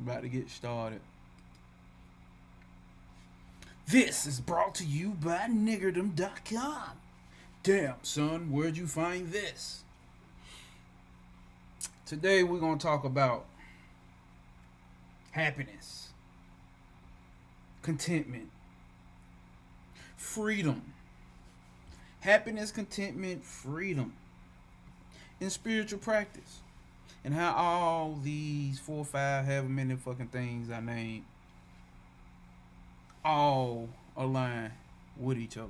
About to get started. This is brought to you by niggerdom.com. Damn, son, where'd you find this? Today we're going to talk about happiness, contentment, freedom. Happiness, contentment, freedom in spiritual practice. And how all these 4 or 5, however many fucking things I named, all align with each other.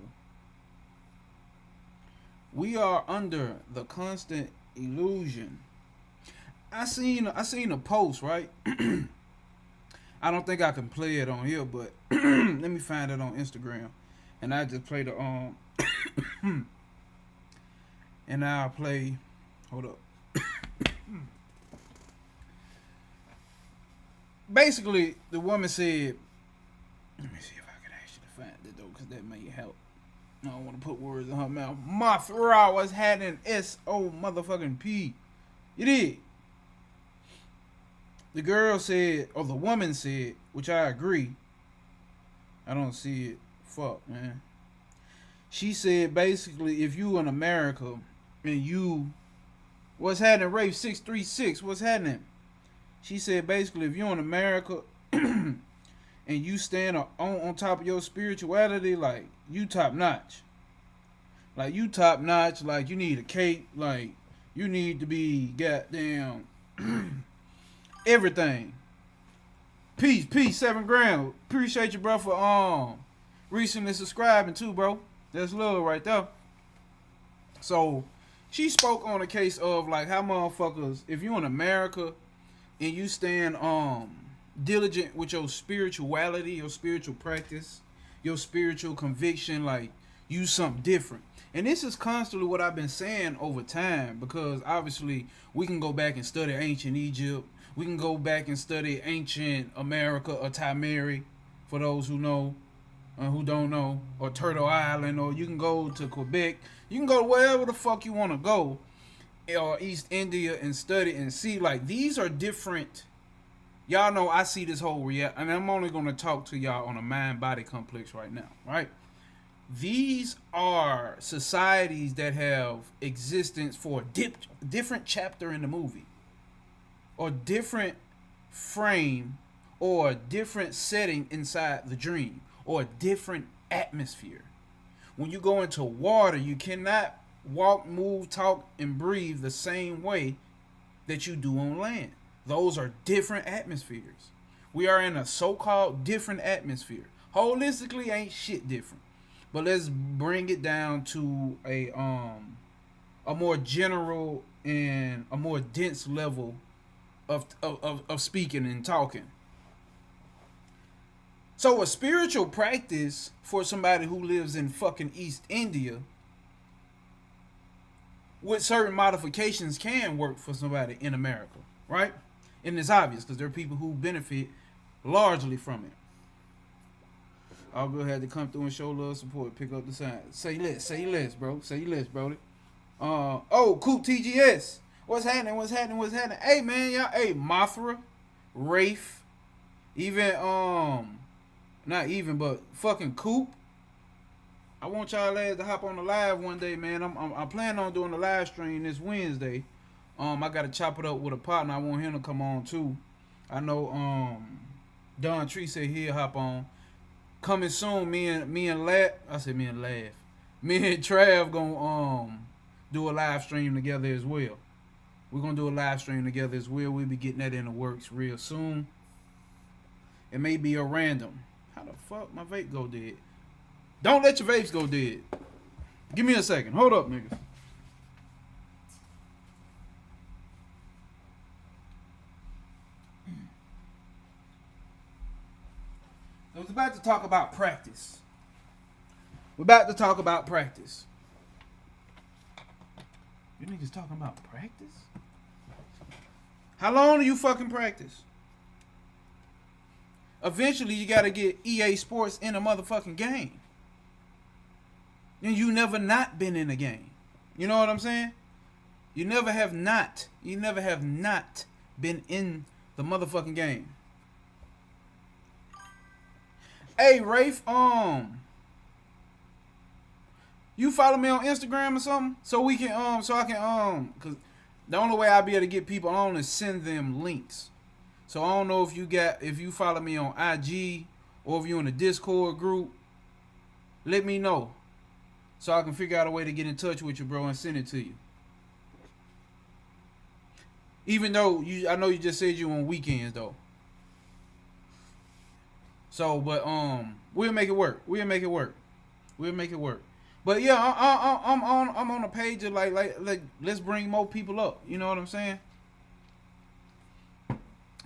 We are under the constant illusion. I seen a post, right? I don't think I can play it on here, but let me find it on Instagram. And I just play the and I'll play. Hold up. Basically, the woman said, let me see if I can actually find it though, because that may help. I don't want to put words in her mouth. Mothra was having S-O motherfucking P. You did. The girl said, or the woman said, which I agree. I don't see it. Fuck, man. She said basically, if you in America and you, what's happening, Rafe 636, what's happening? She said basically, if you're in America and you stand on top of your spirituality, like you top notch. Like you top notch, like you need a cape, like you need to be goddamn everything. Peace, 7 grand. Appreciate you, bro, for recently subscribing too, bro. That's love right there. So she spoke on a case of like how motherfuckers, if you in America and you stand diligent with your spirituality, your spiritual practice, your spiritual conviction, like you something different. And this is constantly what I've been saying over time, because obviously we can go back and study ancient Egypt. We can go back and study ancient America or Timeri, for those who know, who don't know, or Turtle Island, or you can go to Quebec. You can go wherever the fuck you want to go, or East India, and study and see, like, these are different. Y'all know I see this whole reality, and I'm only going to talk to y'all on a mind-body complex right now, right? These are societies that have existence for a different chapter in the movie, or different frame, or a different setting inside the dream, or a different atmosphere. When you go into water, you cannot walk, move, talk, and breathe the same way that you do on land. Those are different atmospheres. We are in a so-called different atmosphere. Holistically, ain't shit different. But let's bring it down to a more general and a more dense level of speaking and talking. So a spiritual practice for somebody who lives in fucking East India with certain modifications can work for somebody in America, right? And it's obvious because there are people who benefit largely from it. I'll go ahead to come through and show love support, pick up the sign. Say less, bro. Say less, bro. Coop TGS. What's happening? Hey, man, y'all. Hey, Mothra, Rafe, even, not even, but fucking Coop. I want y'all lads to hop on the live one day, man. I'm planning on doing the live stream this Wednesday. I gotta chop it up with a partner. I want him to come on too. I know Don Tree said he'll hop on. Coming soon, me and Trav gonna do a live stream together as well. We're gonna do a live stream together as well. We'll be getting that in the works real soon. It may be a random. How the fuck my vape go dead? Don't let your vapes go dead. Give me a second. Hold up, niggas. Those about to talk about practice. We're about to talk about practice. You niggas talking about practice? How long do you fucking practice? Eventually, you gotta get EA Sports in a motherfucking game. And you never not been in a game. You know what I'm saying? You never have not been in the motherfucking game. Hey, Rafe, you follow me on Instagram or something? So we can, so I can, cause the only way I'll be able to get people on is send them links. So I don't know if you follow me on IG or if you're in the Discord group, let me know. So I can figure out a way to get in touch with you, bro, and send it to you. Even though I know you just said you on weekends though. So, but we'll make it work. But yeah, I'm on a page of like let's bring more people up. You know what I'm saying?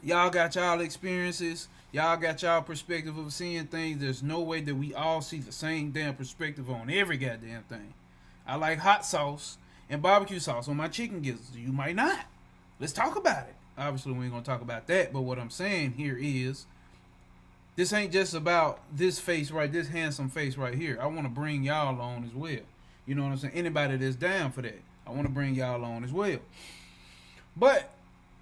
Y'all got y'all experiences. Y'all got y'all perspective of seeing things. There's no way that we all see the same damn perspective on every goddamn thing. I like hot sauce and barbecue sauce on my chicken gizzards. You might not. Let's talk about it. Obviously, we ain't gonna talk about that. But what I'm saying here is, this ain't just about this face right, this handsome face right here. I want to bring y'all on as well. You know what I'm saying? Anybody that's down for that, I want to bring y'all on as well. But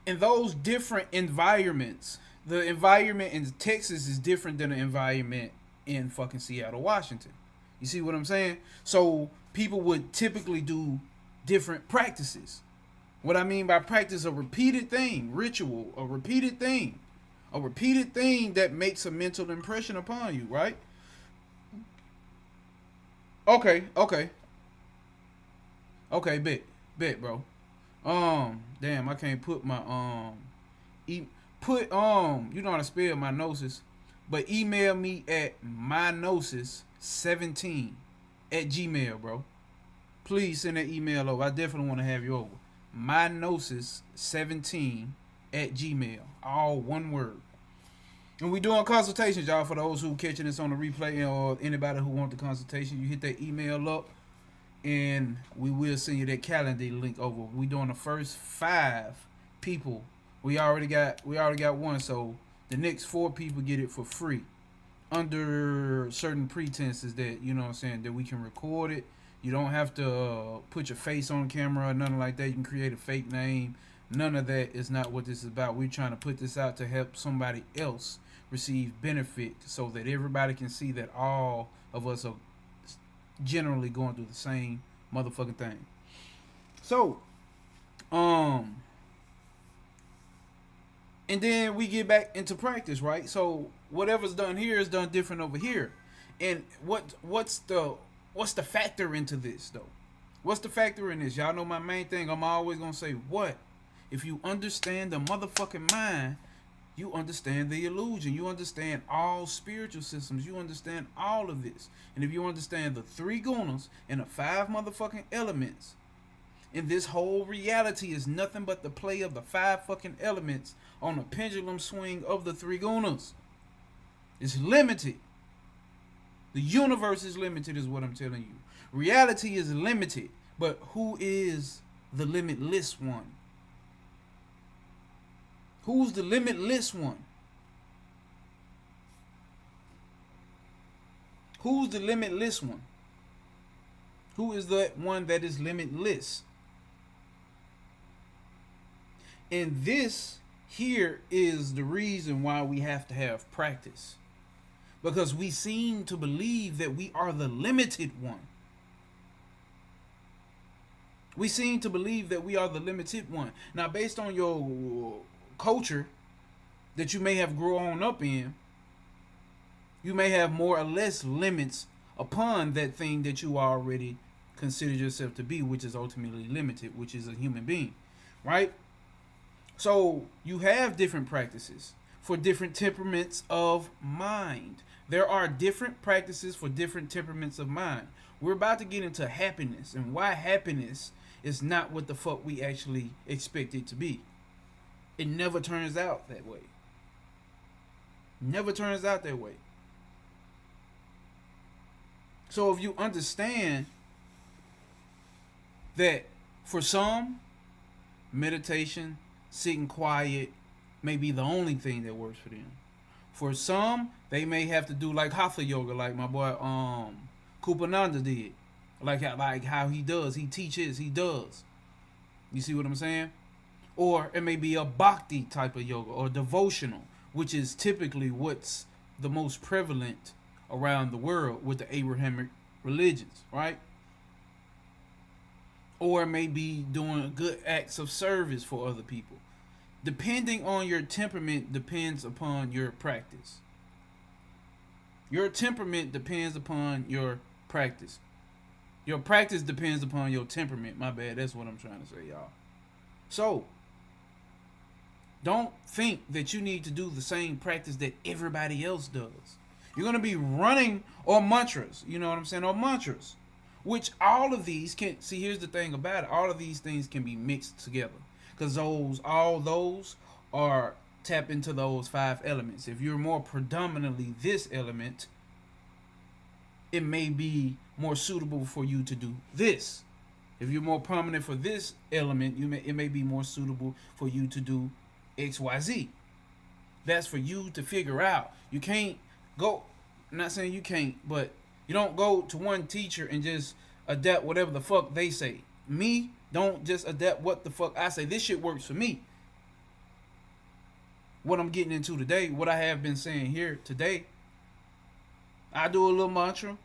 in those different environments, the environment in Texas is different than the environment in fucking Seattle, Washington. You see what I'm saying? So people would typically do different practices. What I mean by practice, a repeated thing, ritual, a repeated thing that makes a mental impression upon you, right? Okay, bet, bro. Damn, I can't put my you know how to spell my gnosis, but email me at mygnosis17@gmail, bro. Please send that email over. I definitely want to have you over. mygnosis17@gmail, all one word. And we doing consultations, y'all. For those who catching this on the replay or anybody who want the consultation, you hit that email up, and we will send you that calendar link over. We doing the first 5 people. We already got one, so the next 4 people get it for free, under certain pretenses that, you know what I'm saying, that we can record it. You don't have to put your face on camera or nothing like that. You can create a fake name. None of that is not what this is about. We're trying to put this out to help somebody else receive benefit, so that everybody can see that all of us are generally going through the same motherfucking thing. So, and then we get back into practice, right? So whatever's done here is done different over here. And what's the factor into this though? What's the factor in this? Y'all know my main thing. I'm always gonna say, what? If you understand the motherfucking mind, you understand the illusion. You understand all spiritual systems. You understand all of this. And if you understand the 3 gunas and the 5 motherfucking elements, and this whole reality is nothing but the play of the 5 fucking elements on a pendulum swing of the 3 gunas. It's limited. The universe is limited, is what I'm telling you. Reality is limited, but who is the limitless one? Who's the limitless one? Who's the limitless one? Who is the one that is limitless? And this here is the reason why we have to have practice. Because we seem to believe that we are the limited one. We seem to believe that we are the limited one. Now, based on your culture that you may have grown up in, you may have more or less limits upon that thing that you already consider yourself to be, which is ultimately limited, which is a human being, right? So you have different practices for different temperaments of mind. There are different practices for different temperaments of mind. We're about to get into happiness and why happiness is not what the fuck we actually expect it to be. It never turns out that way. Never turns out that way. So if you understand that for some, meditation, sitting quiet may be the only thing that works for them. For some, they may have to do like hatha yoga, like my boy Kupananda did. Like how he does. He teaches, he does. You see what I'm saying? Or it may be a bhakti type of yoga or devotional, which is typically what's the most prevalent around the world with the Abrahamic religions, right? Or it may be doing good acts of service for other people. Depending on your temperament depends upon your practice. Your temperament depends upon your practice. Your practice depends upon your temperament. My bad. That's what I'm trying to say, y'all. So, don't think that you need to do the same practice that everybody else does. You're going to be running on mantras. You know what I'm saying? Or mantras. Which all of these can... See, here's the thing about it. All of these things can be mixed together. Because all those are tap into those 5 elements. If you're more predominantly this element, it may be more suitable for you to do this. If you're more prominent for this element, it may be more suitable for you to do XYZ. That's for you to figure out. You can't go... I'm not saying you can't, but you don't go to one teacher and just adapt whatever the fuck they say. Me, don't just adapt what the fuck I say. This shit works for me. What I'm getting into today, what I have been saying here today, I do a little mantra.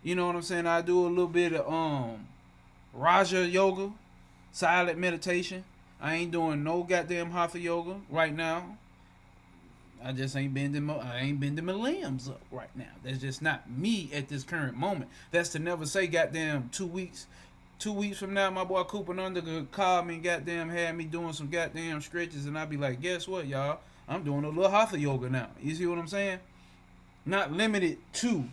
You know what I'm saying? I do a little bit of Raja yoga, silent meditation. I ain't doing no goddamn hatha yoga right now. I just ain't bending my limbs up right now. That's just not me at this current moment. That's to never say goddamn 2 weeks from now, my boy Kupananda could call me and goddamn had me doing some goddamn stretches, and I'd be like, guess what, y'all? I'm doing a little hatha yoga now. You see what I'm saying? Not limited to.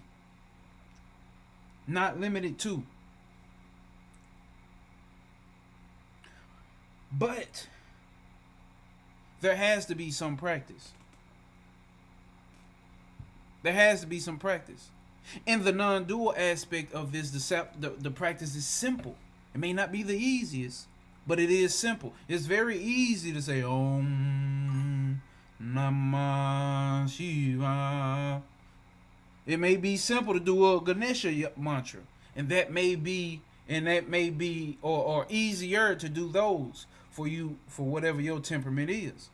But there has to be some practice. And the non-dual aspect of this, the practice is simple. It may not be the easiest, but it is simple. It's very easy to say Om Namah Shiva. It may be simple to do a Ganesha mantra, and that may be or easier to do those for you for whatever your temperament is.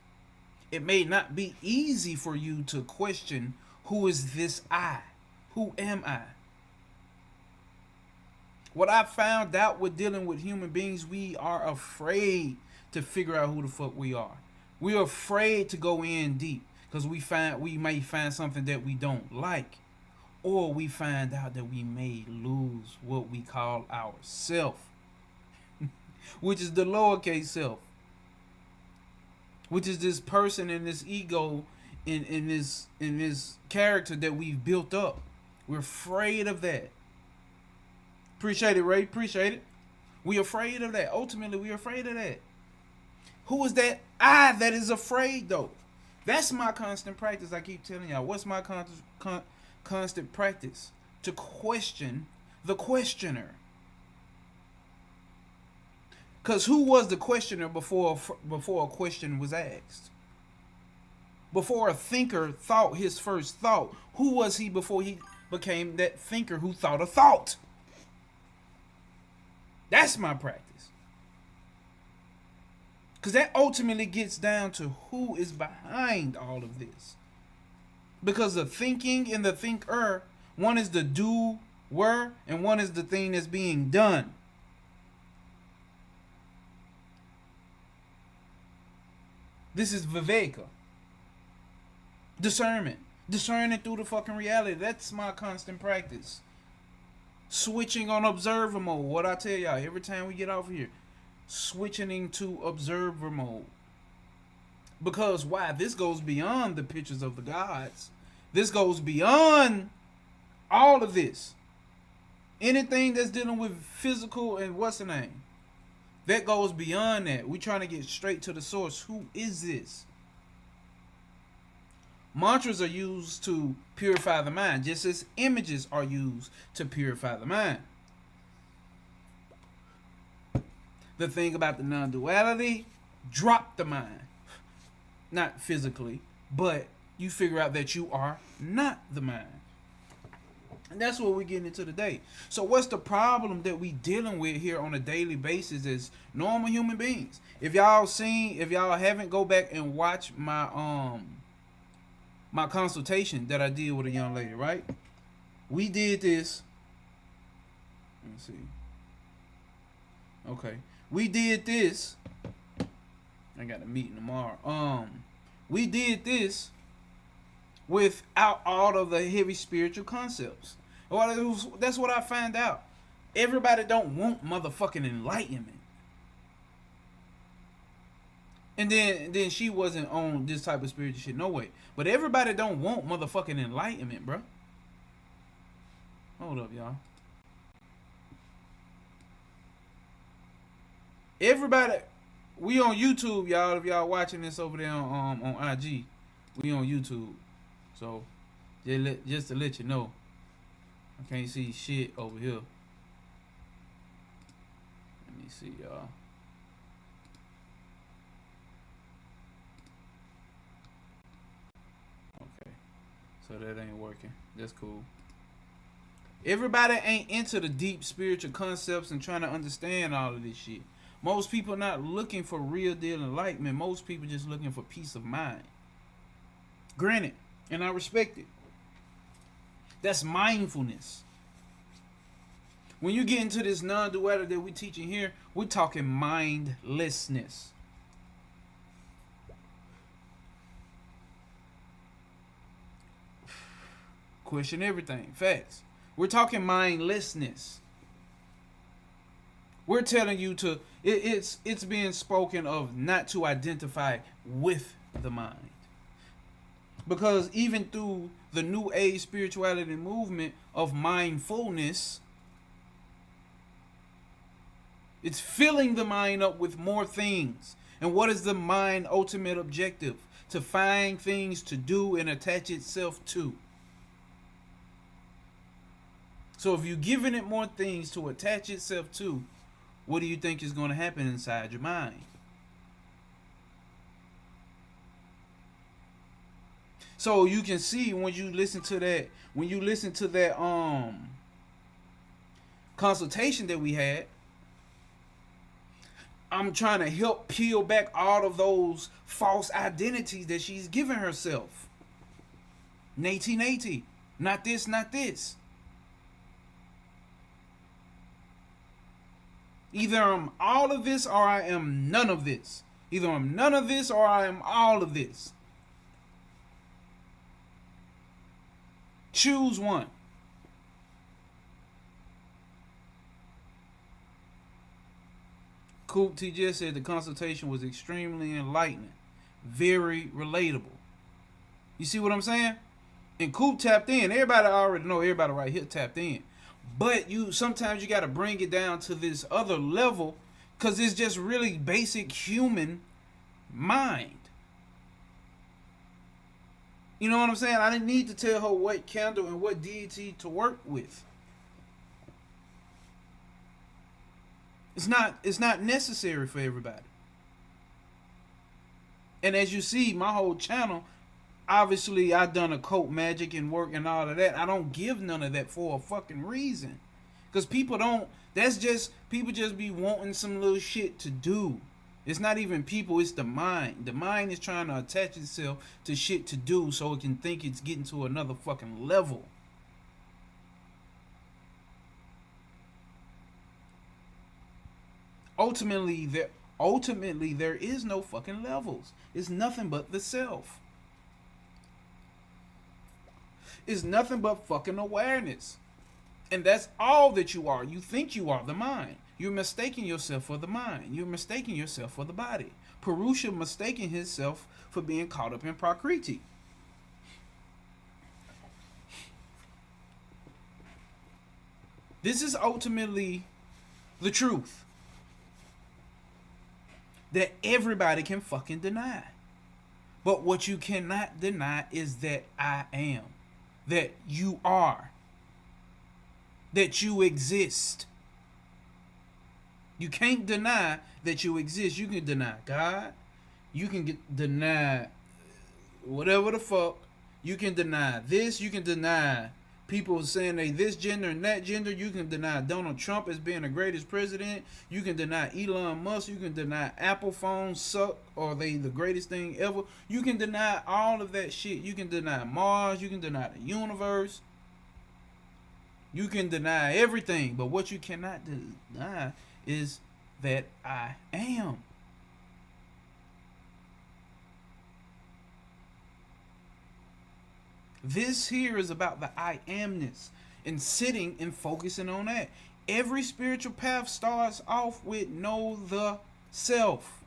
It may not be easy for you to question, who is this I? Who am I? What I found out with dealing with human beings, we are afraid to figure out who the fuck we are. We're afraid to go in deep because we may find something that we don't like, or we find out that we may lose what we call our self, which is the lowercase self, which is this person and this ego in this character that we've built up. We're afraid of that. Appreciate it, Ray. Appreciate it. We're afraid of that. Ultimately, we're afraid of that. Who is that I that is afraid, though? That's my constant practice. I keep telling y'all. What's my constant practice? To question the questioner. Because who was the questioner before a question was asked? Before a thinker thought his first thought, who was he before he became that thinker who thought a thought? That's my practice. Because that ultimately gets down to who is behind all of this. Because the thinking and the thinker, one is the doer and one is the thing that's being done. This is Viveka. Discernment. Discerning through the fucking reality. That's my constant practice. Switching on observer mode. What I tell y'all every time we get off here. Switching into observer mode. Because why? This goes beyond the pictures of the gods. This goes beyond all of this. Anything that's dealing with physical and what's the name? That goes beyond that. We're trying to get straight to the source. Who is this? Mantras are used to purify the mind, just as images are used to purify the mind. The thing about the non-duality, drop the mind. Not physically, but you figure out that you are not the mind. And that's what we're getting into today. So what's the problem that we dealing with here on a daily basis as normal human beings? If y'all haven't, go back and watch my my consultation that I did with a young lady, right? We did this. Let me see. Okay. We did this. I got a meeting tomorrow. We did this without all of the heavy spiritual concepts. Well, that's what I found out. Everybody don't want motherfucking enlightenment. And then she wasn't on this type of spiritual shit, no way. But everybody don't want motherfucking enlightenment, bro. Hold up, y'all. Everybody, we on YouTube, y'all. If y'all watching this over there on IG, we on YouTube. So just to let you know, I can't see shit over here. Let me see, y'all. Okay, so that ain't working. That's cool. Everybody ain't into the deep spiritual concepts and trying to understand all of this shit. Most people not looking for real deal enlightenment. Most people just looking for peace of mind. Granted, and I respect it. That's mindfulness. When you get into this non-duality that we're teaching here, we're talking mindlessness. Question everything. Facts. We're talking mindlessness. We're telling you to, it's being spoken of not to identify with the mind. Because even through the New Age spirituality movement of mindfulness, it's filling the mind up with more things. And what is the mind's ultimate objective? To find things to do and attach itself to. So if you're giving it more things to attach itself to, what do you think is going to happen inside your mind? So you can see when you listen to that, consultation that we had, I'm trying to help peel back all of those false identities that she's giving herself. Nati, not this, not this. Either I'm all of this or I am none of this. Either I'm none of this or I am all of this. Choose one. Coop TJ said the consultation was extremely enlightening. Very relatable. You see what I'm saying? And Coop tapped in. Everybody already know, everybody right here tapped in. But sometimes you got to bring it down to this other level because it's just really basic human mind. You know what I'm saying? I didn't need to tell her what candle and what deity to work with. It's not necessary for everybody. And as you see, my whole channel, obviously I done occult magic and work and all of that. I don't give none of that for a fucking reason. Because people just be wanting some little shit to do. It's not even people, it's the mind. The mind is trying to attach itself to shit to do so it can think it's getting to another fucking level. Ultimately, there is no fucking levels. It's nothing but the self. It's nothing but fucking awareness. And that's all that you are. You think you are the mind. You're mistaking yourself for the mind. You're mistaking yourself for the body. Purusha mistaking himself for being caught up in Prakriti. This is ultimately the truth that everybody can fucking deny. But what you cannot deny is that I am, that you are, that you exist. You can't deny that you exist. You can deny God. You can deny whatever the fuck. You can deny this. You can deny people saying they this gender and that gender. You can deny Donald Trump as being the greatest president. You can deny Elon Musk. You can deny Apple phones suck or they the greatest thing ever. You can deny all of that shit. You can deny Mars. You can deny the universe. You can deny everything. But what you cannot deny is that I am. This here is about the I amness and sitting and focusing on that. Every spiritual path starts off with know the self.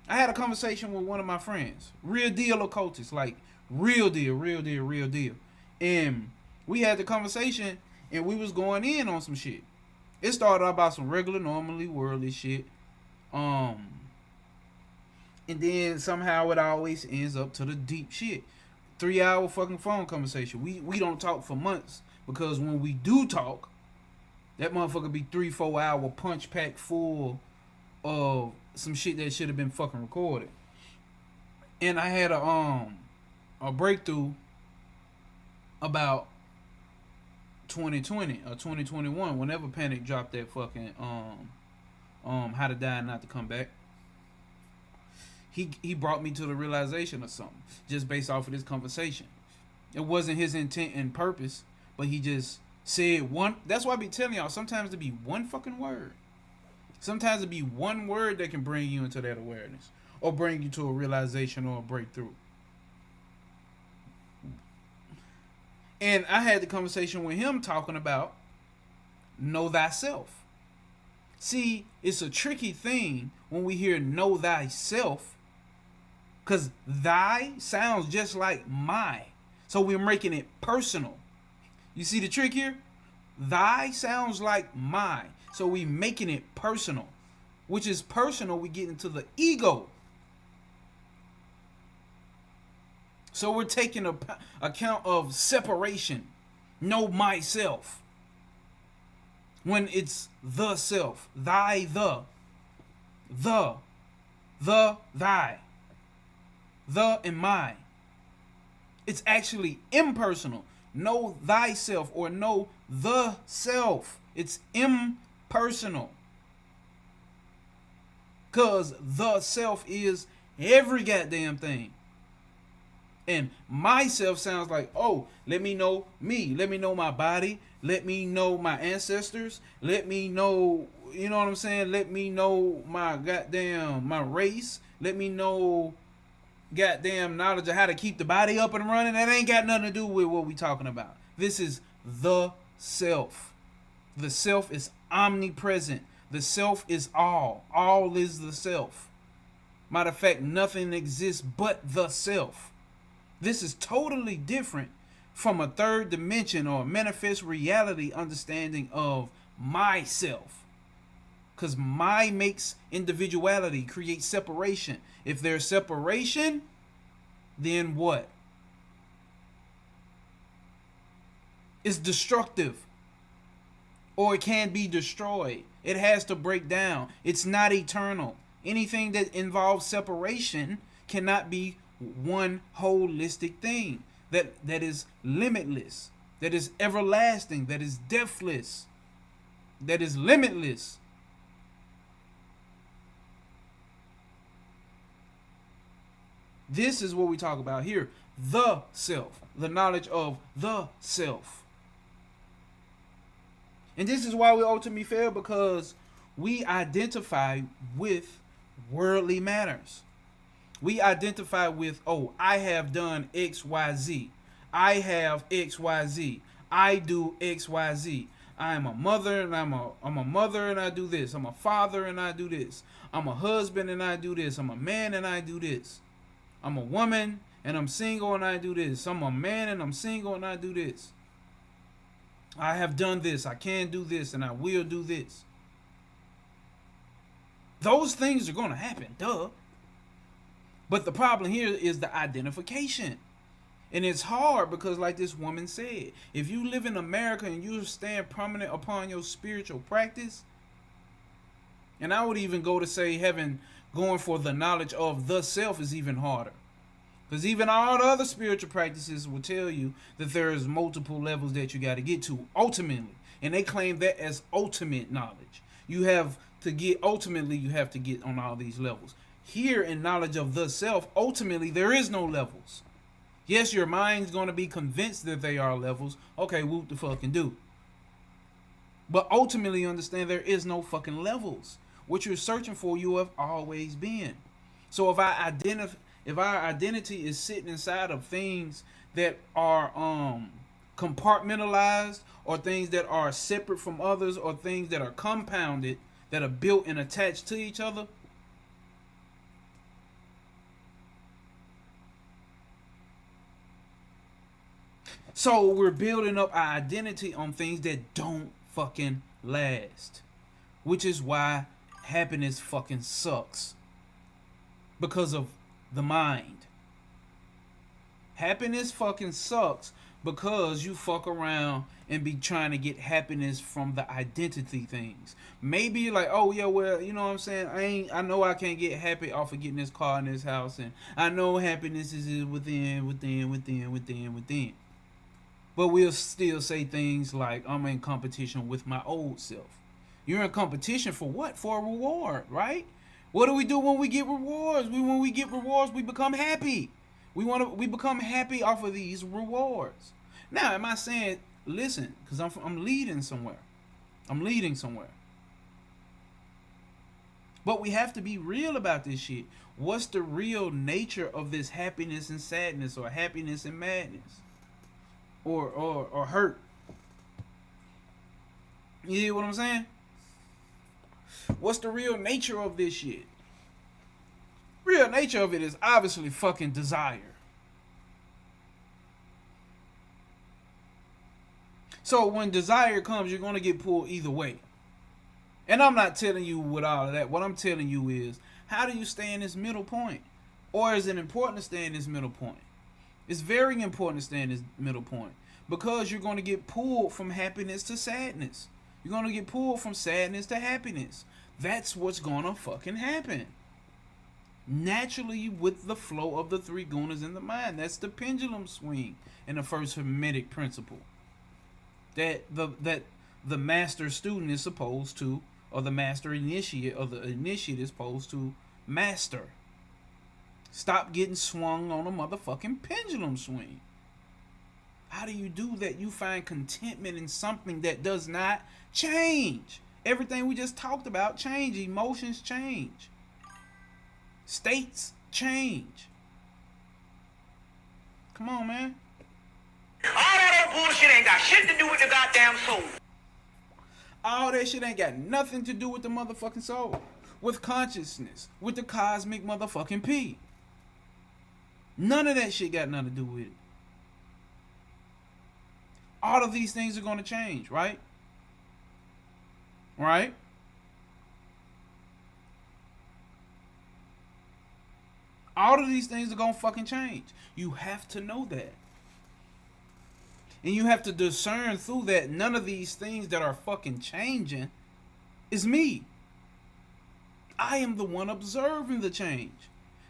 I had a conversation with one of my friends, real deal occultist, like real deal. And we had the conversation and we was going in on some shit. It started out about some regular, normally worldly shit. And then somehow it always ends up to the deep shit. 3-hour fucking phone conversation. We don't talk for months because when we do talk, that motherfucker be 3-4 hour punch pack full of some shit that should have been fucking recorded. And I had a breakthrough about 2020 or 2021 whenever Panic dropped that fucking How to Die and Not to Come Back. He brought me to the realization of something just based off of this conversation. It wasn't his intent and purpose, but he just said one. That's why I be telling y'all, sometimes it be one fucking word. Sometimes it be one word that can bring you into that awareness or bring you to a realization or a breakthrough. And I had the conversation with him talking about know thyself. See, it's a tricky thing when we hear know thyself, because thy sounds just like my. So we're making it personal. You see the trick here? Thy sounds like my. So we making it personal. Which is personal, we get into the ego. So we're taking account of separation. Know myself. When it's the self. Thy, the, thy. The and my. It's actually impersonal. Know thyself or know the self. It's impersonal. Because the self is every goddamn thing. And myself sounds like, oh, let me know me. Let me know my body. Let me know my ancestors. Let me know, you know what I'm saying? Let me know my race. Let me know goddamn knowledge of how to keep the body up and running. That ain't got nothing to do with what we talking about. This is the self. The self is omnipresent. The self is all. All is the self. Matter of fact, nothing exists but the self. This is totally different from a third dimension or manifest reality understanding of myself. Because my makes individuality, creates separation. If there's separation, then what? It's destructive. Or it can be destroyed. It has to break down. It's not eternal. Anything that involves separation cannot be one holistic thing that is limitless, that is everlasting, that is deathless, that is limitless. This is what we talk about here. The self. The knowledge of the self. And this is why we ultimately fail, because we identify with worldly matters. We identify with, oh, I have done X, Y, Z. I have X, Y, Z. I do X, Y, Z. I am a mother and I'm a mother and I do this. I'm a father and I do this. I'm a husband and I do this. I'm a man and I do this. I'm a woman and I'm single and I do this. I'm a man and I'm single and I do this. I have done this. I can do this and I will do this. Those things are going to happen. Duh. But the problem here is the identification. And it's hard because, like this woman said, if you live in America and you stand prominent upon your spiritual practice, and I would even go to say going for the knowledge of the self is even harder. Because even all the other spiritual practices will tell you that there's multiple levels that you got to get to ultimately. And they claim that as ultimate knowledge. You have to get on all these levels. Here in knowledge of the self, ultimately there is no levels. Yes, your mind's going to be convinced that they are levels. Okay, whoop the fucking do. But ultimately understand there is no fucking levels. What you're searching for, you have always been. So if our identity is sitting inside of things that are compartmentalized, or things that are separate from others, or things that are compounded, that are built and attached to each other, so we're building up our identity on things that don't fucking last. Which is why happiness fucking sucks. Because of the mind. Happiness fucking sucks because you fuck around and be trying to get happiness from the identity things. Maybe you're like, oh yeah, well, you know what I'm saying? I know I can't get happy off of getting this car and this house, and I know happiness is within. But we'll still say things like, I'm in competition with my old self. You're in competition for what? For a reward, right? What do we do when we get rewards? When we get rewards, we become happy. We become happy off of these rewards. Now, am I saying, listen, because I'm leading somewhere. But we have to be real about this shit. What's the real nature of this happiness and sadness, or happiness and madness? Or hurt? You hear what I'm saying? What's the real nature of this shit? Real nature of it is obviously fucking desire. So when desire comes, you're going to get pulled either way. And I'm not telling you with all of that. What I'm telling you is, how do you stay in this middle point? Or is it important to stay in this middle point? It's very important to stay in this middle point. Because you're going to get pulled from happiness to sadness. You're going to get pulled from sadness to happiness. That's what's going to fucking happen. Naturally, with the flow of the three gunas in the mind. That's the pendulum swing in the first Hermetic principle. That the master student is supposed to, or the master initiate, or the initiate is supposed to master. Stop getting swung on a motherfucking pendulum swing. How do you do that? You find contentment in something that does not change. Everything we just talked about change. Emotions change. States change. Come on, man. All that other bullshit ain't got shit to do with the goddamn soul. All that shit ain't got nothing to do with the motherfucking soul. With consciousness. With the cosmic motherfucking P. None of that shit got nothing to do with it. All of these things are going to change, right? Right? All of these things are going to fucking change. You have to know that. And you have to discern through that none of these things that are fucking changing is me. I am the one observing the change.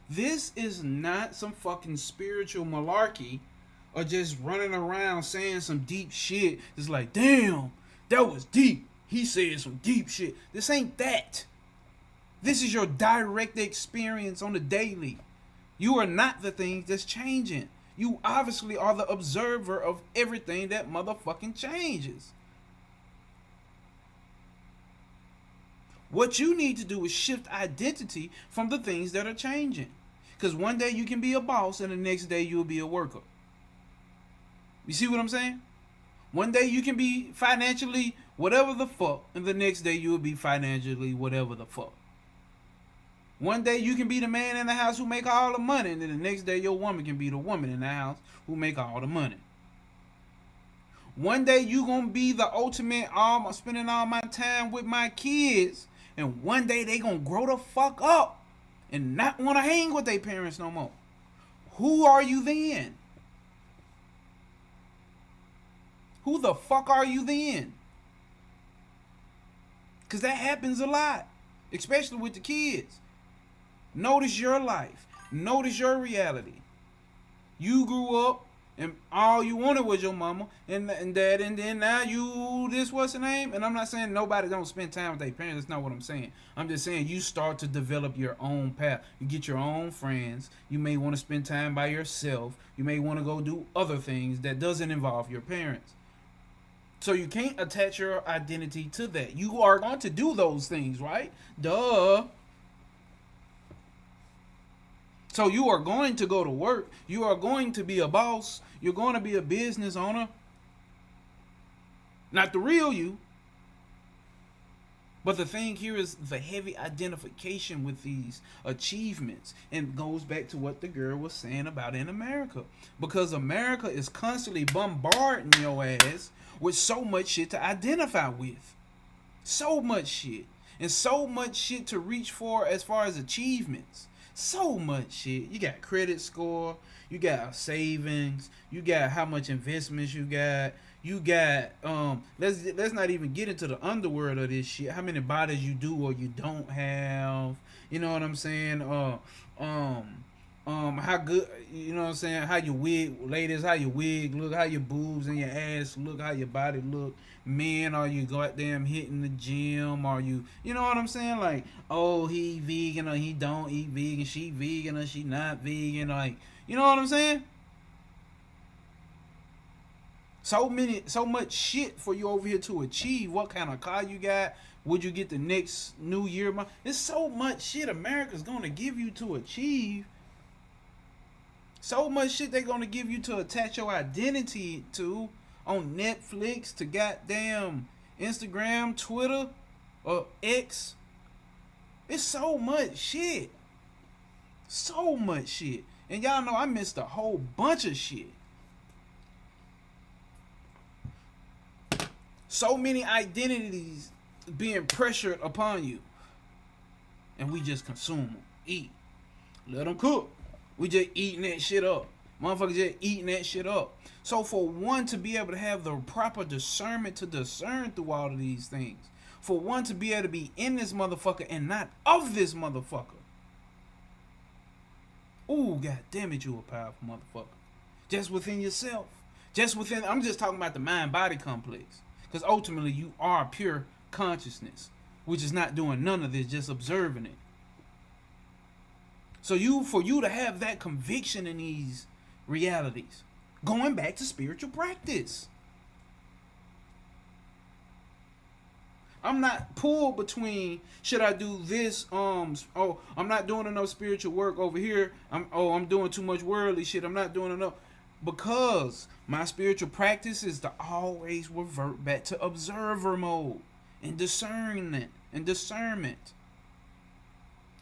This is not some fucking spiritual malarkey or just running around saying some deep shit. It's like, damn, that was deep. He said some deep shit. This ain't that. This is your direct experience on the daily. You are not the thing that's changing. You obviously are the observer of everything that motherfucking changes. What you need to do is shift identity from the things that are changing. Because one day you can be a boss and the next day you'll be a worker. You see what I'm saying? One day you can be financially whatever the fuck, and the next day you'll be financially whatever the fuck. One day you can be the man in the house who make all the money, and then the next day your woman can be the woman in the house who make all the money. One day you gonna be the ultimate, spending all my time with my kids, and one day they gonna grow the fuck up and not want to hang with their parents no more, who are you then? Who the fuck are you then? Because that happens a lot, especially with the kids. Notice your life. Notice your reality. You grew up and all you wanted was your mama and dad, and then now you this what's the name? And I'm not saying nobody don't spend time with their parents. That's not what I'm saying. I'm just saying you start to develop your own path. You get your own friends. You may want to spend time by yourself. You may want to go do other things that doesn't involve your parents. So you can't attach your identity to that. You are going to do those things, right? Duh. So you are going to go to work. You are going to be a boss. You're going to be a business owner. Not the real you. But the thing here is the heavy identification with these achievements. And goes back to what the girl was saying about in America. Because America is constantly bombarding your ass with so much shit to identify with. So much shit. And so much shit to reach for as far as achievements. So much shit. You got credit score. You got savings. You got how much investments you got. You got let's not even get into the underworld of this shit. How many bodies you do or you don't have. You know what I'm saying? How good, you know what I'm saying, how your wig, ladies, how your wig look, how your boobs and your ass look, how your body look. Men, are you goddamn hitting the gym? Are you know what I'm saying? Like, oh, he vegan or he don't eat vegan, she vegan or she not vegan, like, you know what I'm saying? So much shit for you over here to achieve. What kind of car you got? Would you get the next new year? There's so much shit America's gonna give you to achieve. So much shit they're gonna give you to attach your identity to, on Netflix, to goddamn Instagram, Twitter, or X. It's so much shit. So much shit. And y'all know I missed a whole bunch of shit. So many identities being pressured upon you. And we just consume them. Eat. Let them cook. We just eating that shit up. Motherfuckers just eating that shit up. So for one to be able to have the proper discernment to discern through all of these things. For one to be able to be in this motherfucker and not of this motherfucker. Ooh, god damn it, you a powerful motherfucker. Just within yourself. I'm just talking about the mind-body complex. Because ultimately you are pure consciousness. Which is not doing none of this, just observing it. So for you to have that conviction in these realities, going back to spiritual practice. I'm not pulled between, should I do this? I'm not doing enough spiritual work over here. I'm doing too much worldly shit. I'm not doing enough. Because my spiritual practice is to always revert back to observer mode and discernment.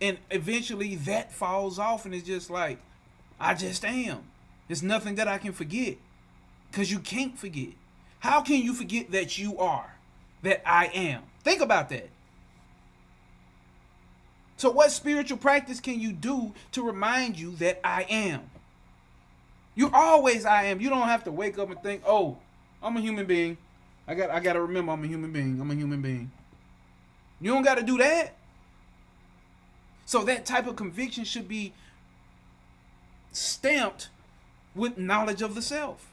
And eventually that falls off and it's just like, I just am. There's nothing that I can forget. Because you can't forget. How can you forget that you are? That I am? Think about that. So what spiritual practice can you do to remind you that I am? You always I am. You don't have to wake up and think, oh, I'm a human being. I got to remember I'm a human being. You don't got to do that. So that type of conviction should be stamped with knowledge of the self.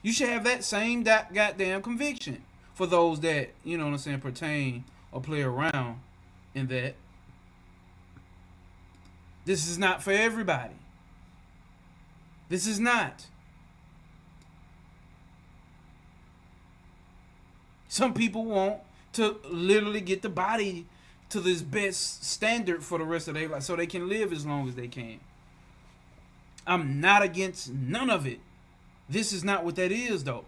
You should have that same goddamn conviction for those that, you know what I'm saying, pertain or play around in that. This is not for everybody. This is not. Some people want to literally get the body to this best standard for the rest of their life so they can live as long as they can. I'm not against none of it. This is not what that is, though.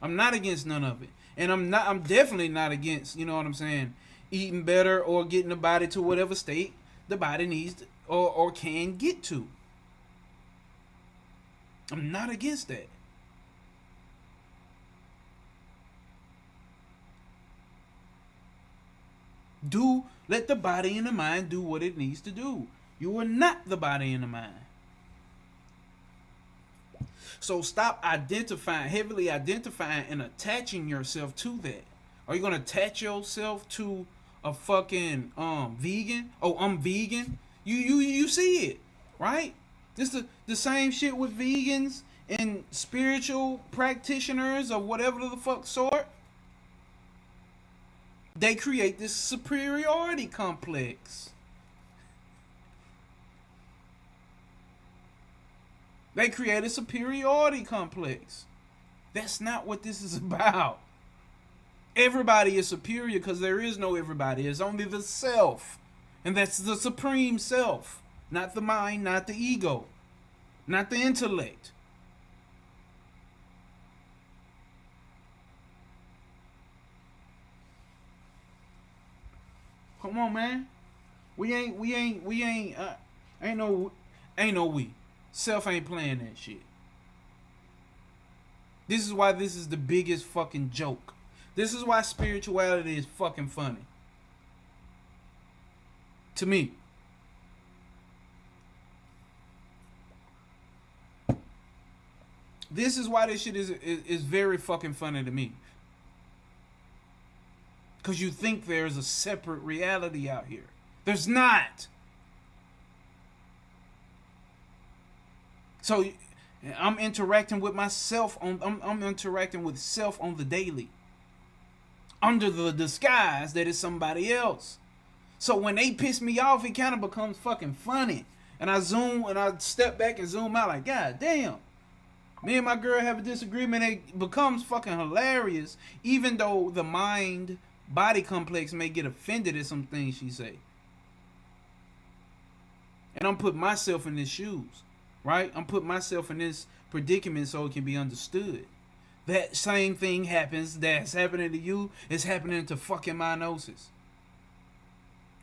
I'm not against none of it. And I'm definitely not against, you know what I'm saying, eating better or getting the body to whatever state the body needs to, or can get to. I'm not against that. Do Let the body and the mind do what it needs to do. You are not the body and the mind. So stop heavily identifying and attaching yourself to that. Are you gonna attach yourself to a fucking vegan? Oh, I'm vegan. You see it, right? This the same shit with vegans and spiritual practitioners or whatever the fuck sort. They create this superiority complex. They create a superiority complex. That's not what this is about. Everybody is superior because there is no everybody. There's only the self. And that's the supreme self. Not the mind, not the ego, not the intellect. Come on, man. Ain't no we. Self ain't playing that shit. This is why this is the biggest fucking joke. This is why spirituality is fucking funny. To me. This is why this shit is very fucking funny to me. Because you think there's a separate reality out here. There's not. So I'm interacting with myself I'm interacting with self on the daily. Under the disguise that it's somebody else. So when they piss me off, it kind of becomes fucking funny. And I step back and zoom out like, God damn. Me and my girl have a disagreement. It becomes fucking hilarious. Even though the mind-body complex may get offended at some things she say. And I'm putting myself in his shoes. Right? I'm putting myself in this predicament so it can be understood. That same thing happens that's happening to you is happening to fucking Minosis.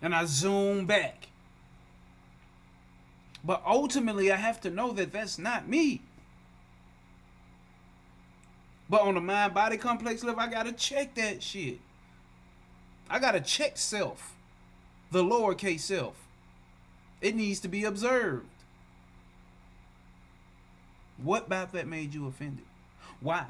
And I zoom back. But ultimately, I have to know that that's not me. But on the mind-body complex level, I gotta check that shit. I gotta check self. The lowercase self. It needs to be observed. What about that made you offended? Why?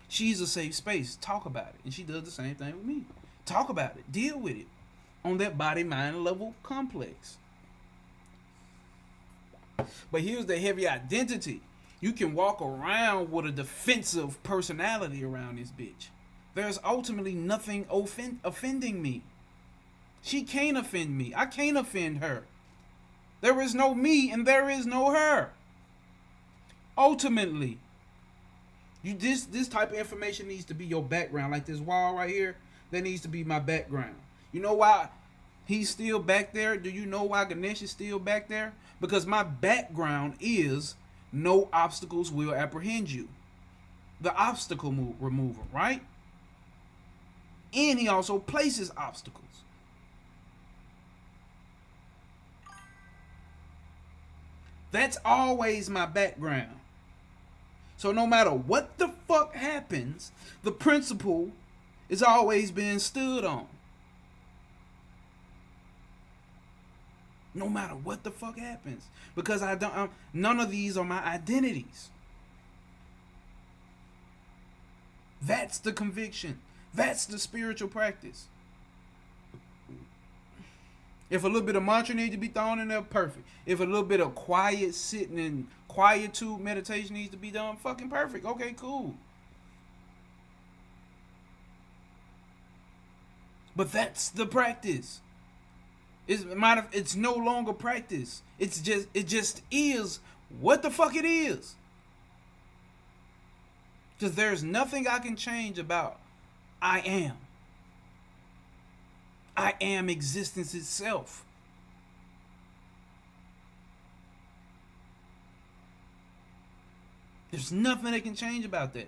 She's a safe space. Talk about it. And she does the same thing with me. Talk about it. Deal with it. On that body-mind level complex. But here's the heavy identity. You can walk around with a defensive personality around this bitch. There's ultimately nothing offending me. She can't offend me. I can't offend her. There is no me and there is no her. Ultimately, this type of information needs to be your background. Like this wall right here, that needs to be my background. You know why he's still back there? Do you know why Ganesh is still back there? Because my background is no obstacles will apprehend you. The obstacle remover, right? And he also places obstacles. That's always my background. So no matter what the fuck happens, the principle is always being stood on. No matter what the fuck happens. Because none of these are my identities. That's the conviction. That's the spiritual practice. If a little bit of mantra needs to be thrown in there, perfect. If a little bit of quiet sitting and quietude meditation needs to be done, fucking perfect. Okay, cool. But that's the practice. It's no longer practice. It just is what the fuck it is. Because there's nothing I can change about I am. I am existence itself. There's nothing that can change about that.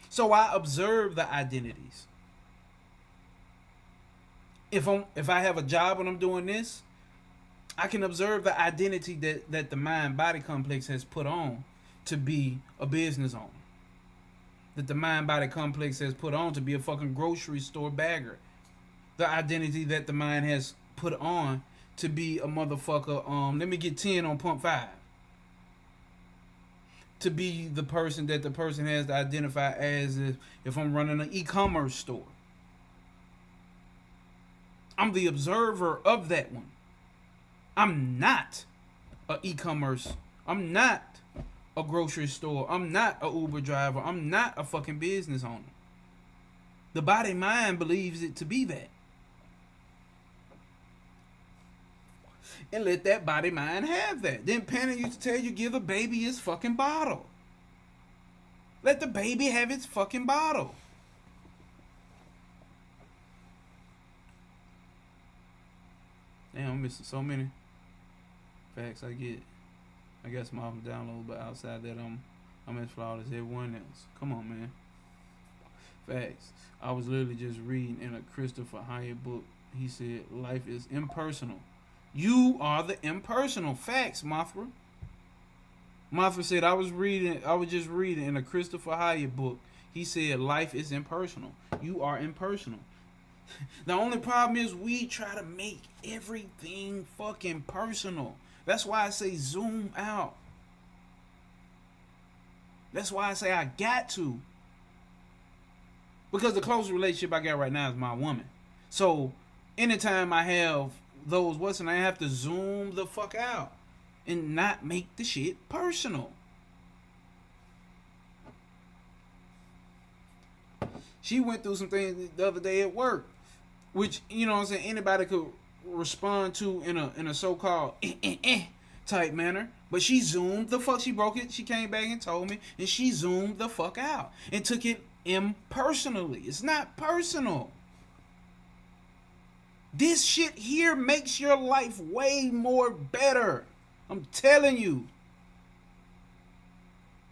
So I observe the identities. If I have a job and I'm doing this, I can observe the identity that the mind-body complex has put on to be a business owner. that the mind-body complex has put on to be a fucking grocery store bagger. The identity that the mind has put on to be a motherfucker, let me get 10 on pump 5. To be the person that the person has to identify as if I'm running an e-commerce store. I'm the observer of that one. I'm not a e-commerce. I'm not a grocery store. I'm not a Uber driver. I'm not a fucking business owner. The body mind believes it to be that. And let that body mind have that. Then Penny used to tell you, give the baby his fucking bottle. Let the baby have its fucking bottle. Damn, I'm missing so many facts I get. I guess I'm off the download, but outside that, I'm as flawed as everyone else. Come on, man. Facts. I was literally just reading in a Christopher Hyatt book. He said, life is impersonal. You are the impersonal. Facts, Mothra. Mothra said, I was just reading in a Christopher Hyatt book. He said, life is impersonal. You are impersonal. The only problem is we try to make everything fucking personal. That's why I say zoom out. That's why I say I got to. Because the closest relationship I got right now is my woman. So anytime I have those I have to zoom the fuck out and not make the shit personal. She went through some things the other day at work, which, you know what I'm saying, anybody could respond to in a so-called type manner. But she zoomed the fuck, she broke it, she came back and told me, and she zoomed the fuck out and took it impersonally. It's not personal. This shit here makes your life way more better. I'm telling you.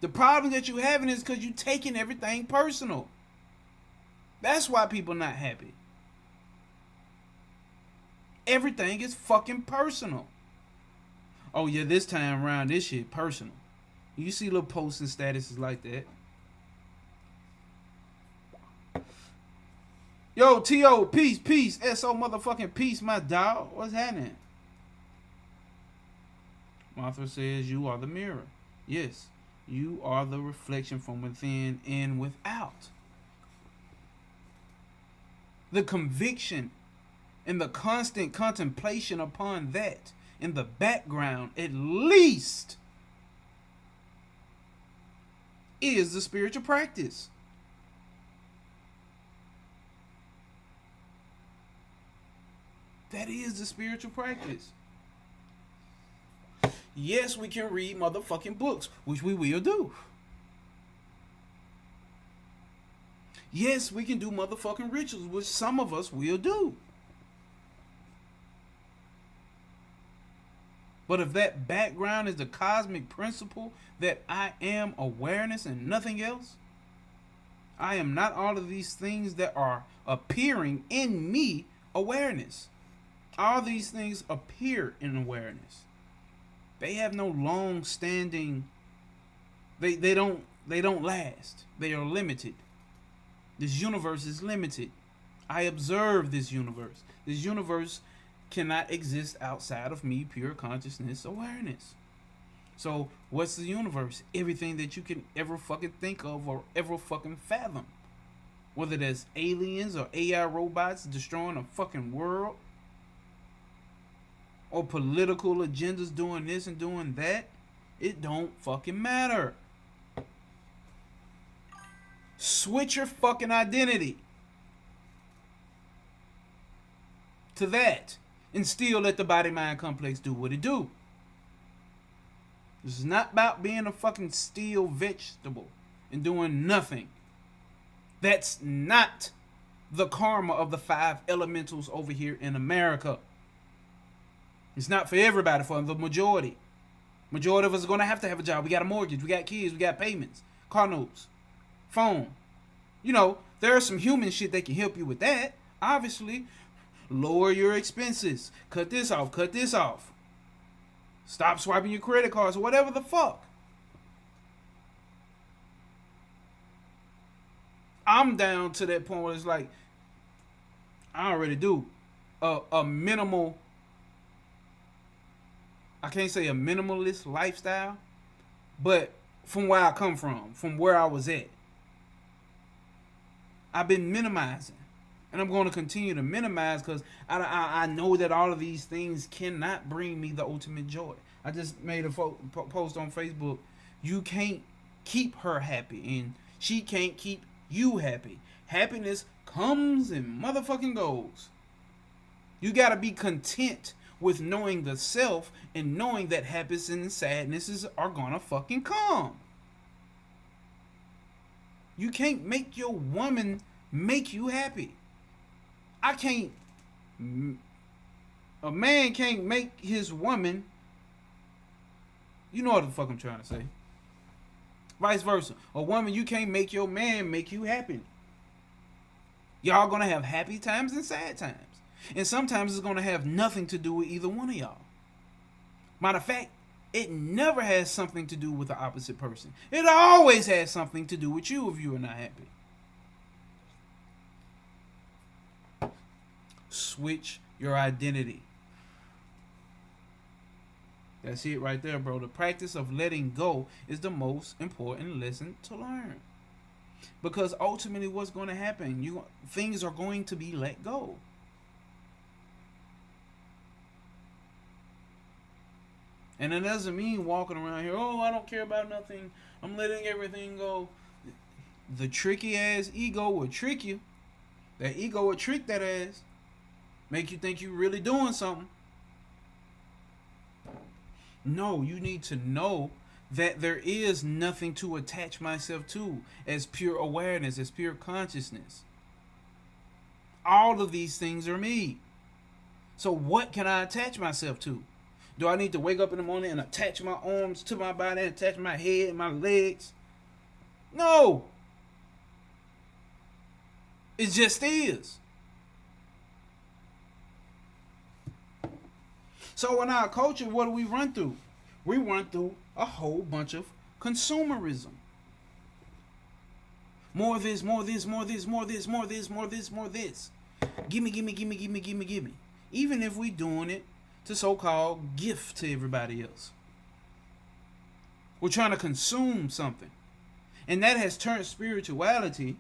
The problem that you're having is because you're taking everything personal. That's why people not happy. Everything is fucking personal. Oh yeah, this time around, this shit personal. You see little posts and statuses like that. Yo, T.O., peace, S.O. motherfucking peace, my dog. What's happening? Martha says, you are the mirror. Yes, you are the reflection from within and without. The conviction and the constant contemplation upon that in the background, at least, is the spiritual practice. That is the spiritual practice. Yes, we can read motherfucking books, which we will do. Yes, we can do motherfucking rituals, which some of us will do. But if that background is the cosmic principle that I am awareness and nothing else, I am not all of these things that are appearing in me awareness. All these things appear in awareness. They have no long-standing. They don't last. They are limited. This universe is limited. I observe this universe. This universe cannot exist outside of me, pure consciousness awareness. So what's the universe? Everything that you can ever fucking think of or ever fucking fathom. Whether that's aliens or AI robots destroying a fucking world, or political agendas doing this and doing that, it don't fucking matter. Switch your fucking identity to that and still let the body-mind complex do what it do. This is not about being a fucking steel vegetable and doing nothing. That's not the karma of the 5 elementals over here in America. It's not for everybody, for the majority. Majority of us are going to have a job. We got a mortgage. We got kids. We got payments. Car notes. Phone. You know, there are some human shit that can help you with that. Obviously, lower your expenses. Cut this off. Cut this off. Stop swiping your credit cards or whatever the fuck. I'm down to that point where it's like, I already do a minimal, I can't say a minimalist lifestyle, but from where I come from where I was at, I've been minimizing. And I'm going to continue to minimize because I know that all of these things cannot bring me the ultimate joy. I just made a post on Facebook. You can't keep her happy, and she can't keep you happy. Happiness comes and motherfucking goes. You got to be content with knowing the self and knowing that happiness and sadnesses are going to fucking come. You can't make your woman make you happy. I can't. A man can't make his woman. You know what the fuck I'm trying to say. Vice versa. A woman, you can't make your man make you happy. Y'all gonna have happy times and sad times. And sometimes it's gonna have nothing to do with either one of y'all. Matter of fact, it never has something to do with the opposite person. It always has something to do with you if you are not happy. Switch your identity. That's it right there, bro. The practice of letting go is the most important lesson to learn. Because ultimately what's going to happen, things are going to be let go. And it doesn't mean walking around here, oh, I don't care about nothing, I'm letting everything go. The tricky ass ego will trick you. That ego will trick that ass. Make you think you're really doing something. No, you need to know that there is nothing to attach myself to as pure awareness, as pure consciousness. All of these things are me. So what can I attach myself to? Do I need to wake up in the morning and attach my arms to my body, and attach my head and my legs? No. It just is. So in our culture, what do we run through? We run through a whole bunch of consumerism. More of this, more of this, more of this, more of this, more of this, more of this, more of this. Gimme, gimme, gimme, gimme, gimme, gimme. Even if we doing it to so-called gift to everybody else. We're trying to consume something. And that has turned spirituality,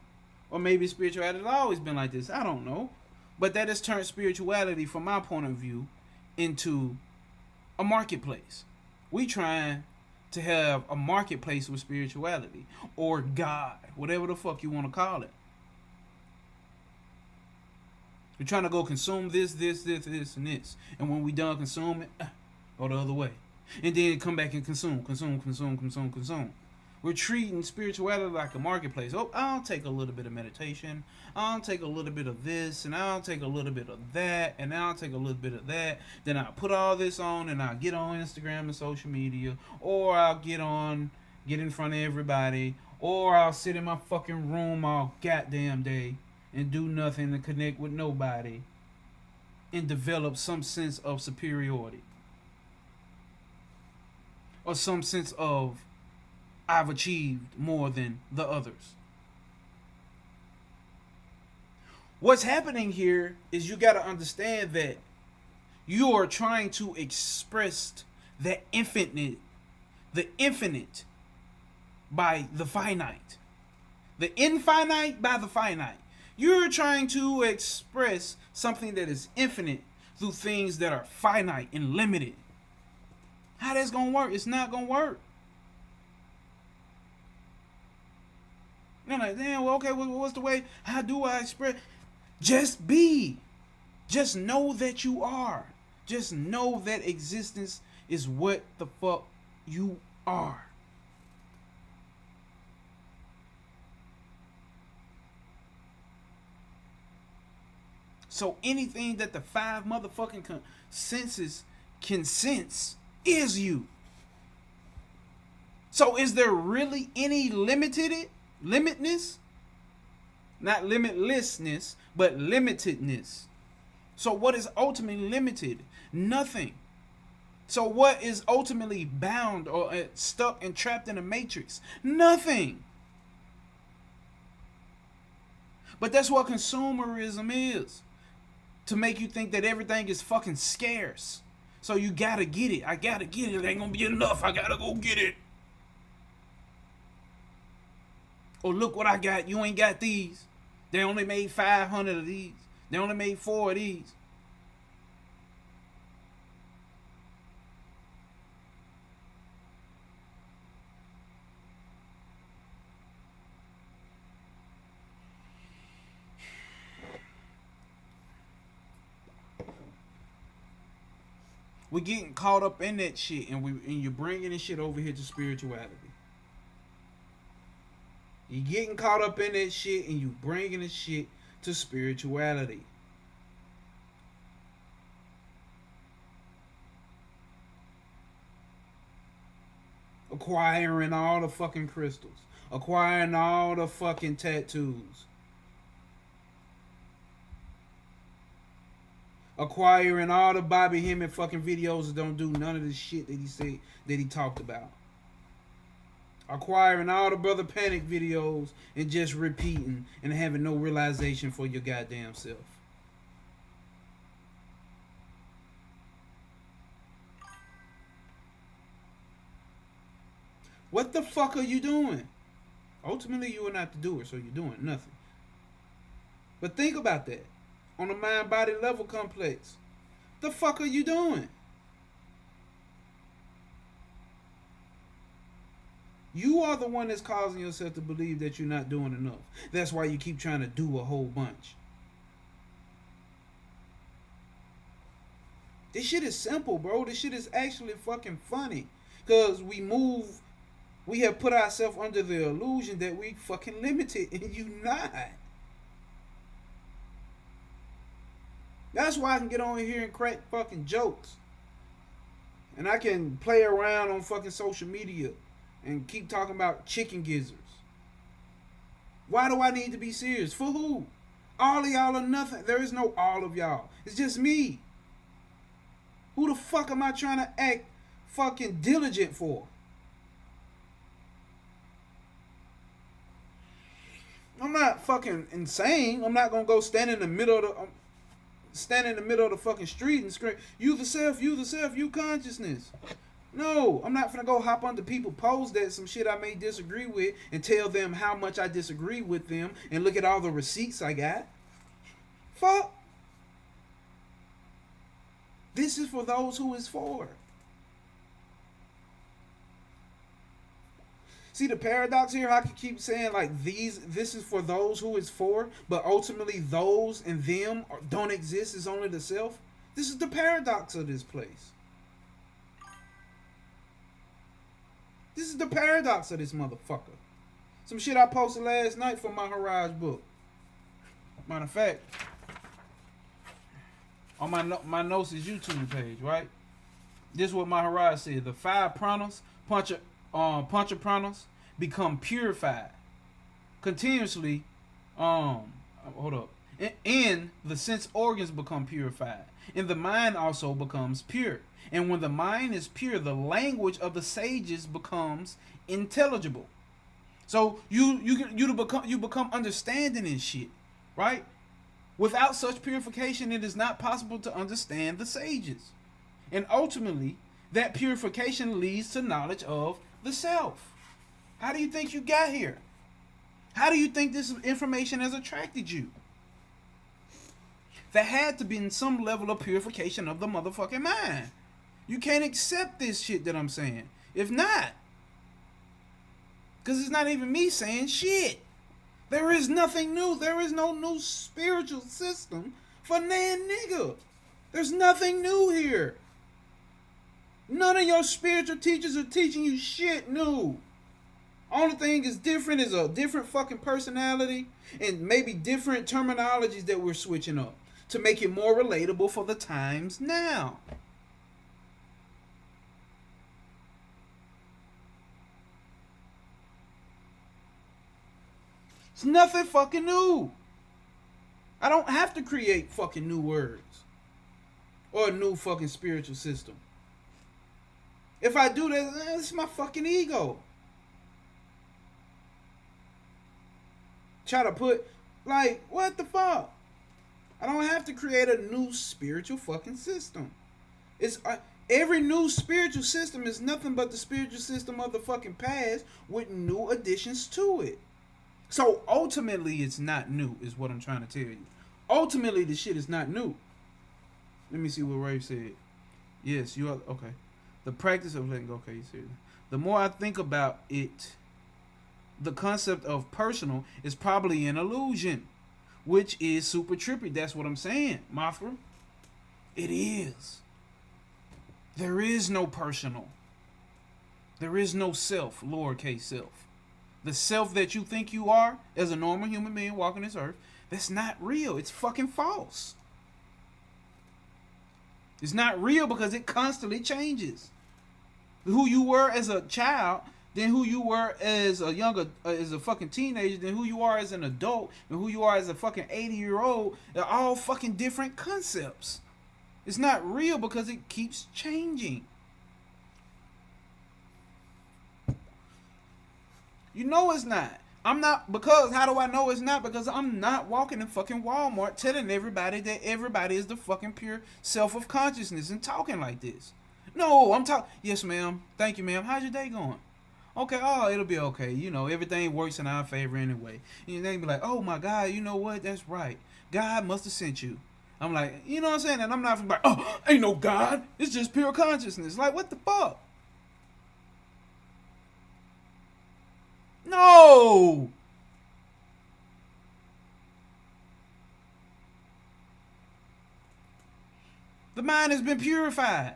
or maybe spirituality has always been like this, I don't know. But that has turned spirituality, from my point of view, into a marketplace. We trying to have a marketplace with spirituality, or God, whatever the fuck you want to call it. We're trying to go consume this, and this. And when we done consuming, go the other way. And then come back and consume. We're treating spirituality like a marketplace. Oh, I'll take a little bit of meditation. I'll take a little bit of this, and I'll take a little bit of that, and I'll take a little bit of that. Then I'll put all this on, and I'll get on Instagram and social media, or I'll get in front of everybody, or I'll sit in my fucking room all goddamn day and do nothing to connect with nobody and develop some sense of superiority. Or some sense of I've achieved more than the others. What's happening here is you got to understand that you are trying to express the infinite by the finite. The infinite by the finite. You're trying to express something that is infinite through things that are finite and limited. How that's going to work? It's not going to work. You're like, damn, well, okay, what's the way? How do I express? Just be. Just know that you are. Just know that existence is what the fuck you are. So anything that the five motherfucking senses can sense is you. So is there really any limitedness? Not limitlessness, but limitedness. So what is ultimately limited? Nothing. So what is ultimately bound or stuck and trapped in a matrix? Nothing. But that's what consumerism is. To make you think that everything is fucking scarce. So you gotta get it. I gotta get it. It ain't gonna be enough. I gotta go get it. Oh, look what I got. You ain't got these. They only made 500 of these. They only made 4 of these. We getting caught up in that shit, and you're bringing this shit over here to spirituality. You're getting caught up in that shit, and you bringing this shit to spirituality. Acquiring all the fucking crystals, acquiring all the fucking tattoos, acquiring all the Bobby Hemmett fucking videos that don't do none of the shit that he said that he talked about. Acquiring all the Brother Panic videos and just repeating and having no realization for your goddamn self. What the fuck are you doing? Ultimately, you are not the doer, so you're doing nothing. But think about that. On a mind-body level complex. The fuck are you doing? You are the one that's causing yourself to believe that you're not doing enough. That's why you keep trying to do a whole bunch. This shit is simple, bro. This shit is actually fucking funny. Because we have put ourselves under the illusion that we fucking limited, and you not. That's why I can get on here and crack fucking jokes. And I can play around on fucking social media and keep talking about chicken gizzards. Why do I need to be serious? For who? All of y'all or nothing. There is no all of y'all. It's just me. Who the fuck am I trying to act fucking diligent for? I'm not fucking insane. I'm not gonna go stand in the middle of the fucking street and scream, you the self, you consciousness. No, I'm not finna go hop onto people posts that some shit I may disagree with and tell them how much I disagree with them and look at all the receipts I got. Fuck. This is for those who it's for. See the paradox here? I could keep saying like this is for those who it's for, but ultimately those and them don't exist. It's only the self. This is the paradox of this place. This is the paradox of this motherfucker. Some shit I posted last night from my Haraj book. Matter of fact, on my Gnosis YouTube page, right? This is what my Haraj said. The 5 pranas, pancha pranas, become purified continuously. Hold up. And the sense organs become purified, and the mind also becomes pure. And when the mind is pure, the language of the sages becomes intelligible. So you become understanding and shit, right? Without such purification, it is not possible to understand the sages. And ultimately, that purification leads to knowledge of the self. How do you think you got here? How do you think this information has attracted you? There had to be some level of purification of the motherfucking mind. You can't accept this shit that I'm saying. If not, because it's not even me saying shit. There is nothing new. There is no new spiritual system for nan nigga. There's nothing new here. None of your spiritual teachers are teaching you shit new. Only thing is different is a different fucking personality and maybe different terminologies that we're switching up to make it more relatable for the times now. It's nothing fucking new. I don't have to create fucking new words or a new fucking spiritual system. If I do that, it's my fucking ego. Try to put Like, what the fuck? I don't have to create a new spiritual fucking system. It's every new spiritual system is nothing but the spiritual system of the fucking past with new additions to it. So ultimately, it's not new, is what I'm trying to tell you. Ultimately, the shit is not new. Let me see what Ray said. Yes, you are okay. The practice of letting go. Okay, you said. The more I think about it, the concept of personal is probably an illusion, which is super trippy. That's what I'm saying, Mothra. It is. There is no personal. There is no self, lowercase self. The self that you think you are as a normal human being walking this earth, that's not real. It's fucking false. It's not real because it constantly changes. Who you were as a child, then who you were as a younger, as a fucking teenager, then who you are as an adult, and who you are as a fucking 80-year-old, they're all fucking different concepts. It's not real because it keeps changing. You know it's not. I'm not, because how do I know it's not? Because I'm not walking in fucking Walmart telling everybody that everybody is the fucking pure self of consciousness and talking like this. No, I'm talking, yes ma'am, thank you ma'am, how's your day going? Okay, oh, it'll be okay. You know, everything works in our favor anyway. And they be like, oh my God, you know what? That's right. God must have sent you. I'm like, you know what I'm saying? And I'm not like, oh, ain't no God. It's just pure consciousness. Like, what the fuck? No. The mind has been purified.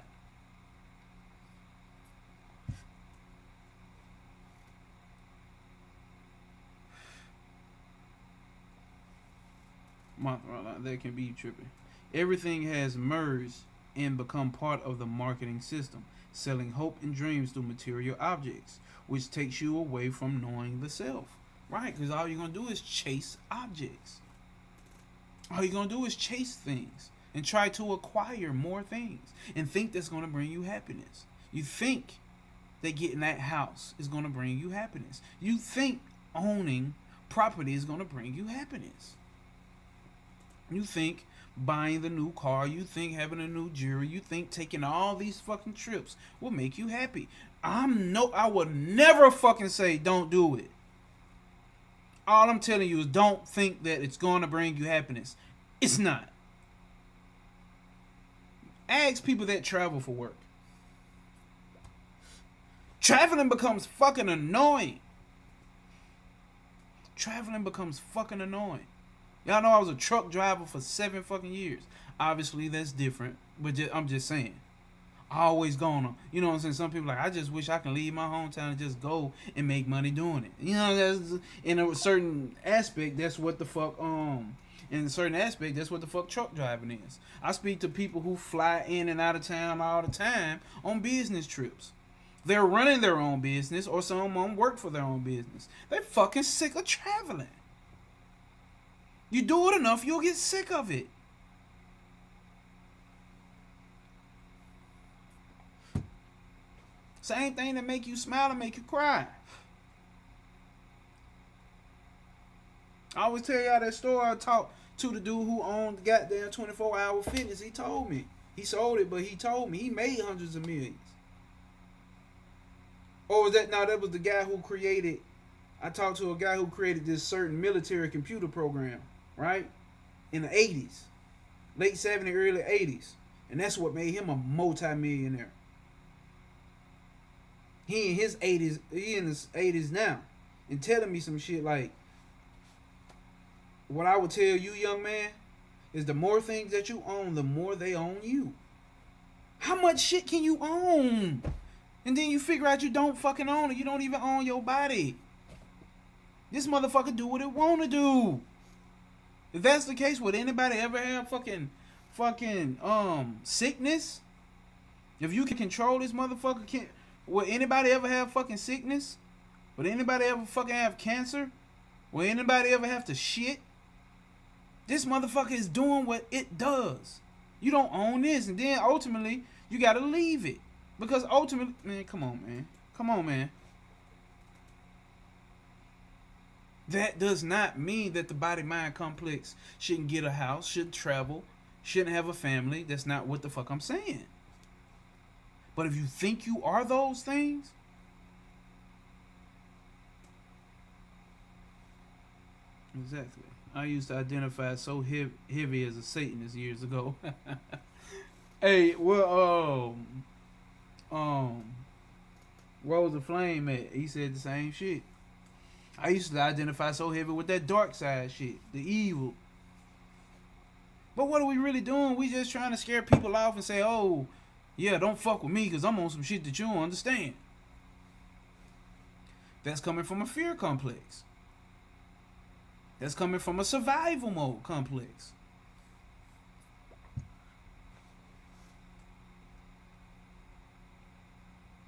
That can be tripping. Everything has merged and become part of the marketing system, selling hope and dreams through material objects, which takes you away from knowing the self. Right? Because all you're going to do is chase objects. All you're going to do is chase things and try to acquire more things and think that's going to bring you happiness. You think that getting that house is going to bring you happiness. You think owning property is going to bring you happiness. You think buying the new car, you think having a new jewelry, you think taking all these fucking trips will make you happy. I would never fucking say don't do it. All I'm telling you is don't think that it's going to bring you happiness. It's not. Ask people that travel for work. Traveling becomes fucking annoying. Traveling becomes fucking annoying. Y'all know I was a truck driver for 7 fucking years. Obviously, that's different. But I'm just saying. I always gonna, you know what I'm saying? Some people like, I just wish I can leave my hometown and just go and make money doing it. You know, that's, in a certain aspect, that's what the fuck, in a certain aspect, that's what the fuck truck driving is. I speak to people who fly in and out of town all the time on business trips. They're running their own business, or some of them work for their own business. They're fucking sick of traveling. You do it enough, you'll get sick of it. Same thing that make you smile and make you cry. I always tell y'all that story. I talked to the dude who owned the goddamn 24-hour fitness. He told me. He sold it, but he told me he made hundreds of millions. Or was that, no, that was the guy who created, I talked to a guy who created this certain military computer program, right? In the 80s. Late 70s, early 80s. And that's what made him a multi-millionaire. He in his 80s now. And telling me some shit like, what I would tell you, young man, is the more things that you own, the more they own you. How much shit can you own? And then you figure out you don't fucking own it. You don't even own your body. This motherfucker do what it want to do. If that's the case, would anybody ever have fucking sickness? If you can control this motherfucker, would anybody ever have fucking sickness? Would anybody ever fucking have cancer? Would anybody ever have to shit? This motherfucker is doing what it does. You don't own this, and then ultimately you gotta leave it. Because ultimately, man, come on, man. Come on, man. That does not mean that the body-mind complex shouldn't get a house, shouldn't travel, shouldn't have a family. That's not what the fuck I'm saying. But if you think you are those things, exactly. I used to identify so heavy as a Satanist years ago. Hey, well, Rose the Flame at? He said the same shit. I used to identify so heavy with that dark side shit, the evil. But what are we really doing? We just trying to scare people off and say, oh, yeah, don't fuck with me because I'm on some shit that you don't understand. That's coming from a fear complex. That's coming from a survival mode complex.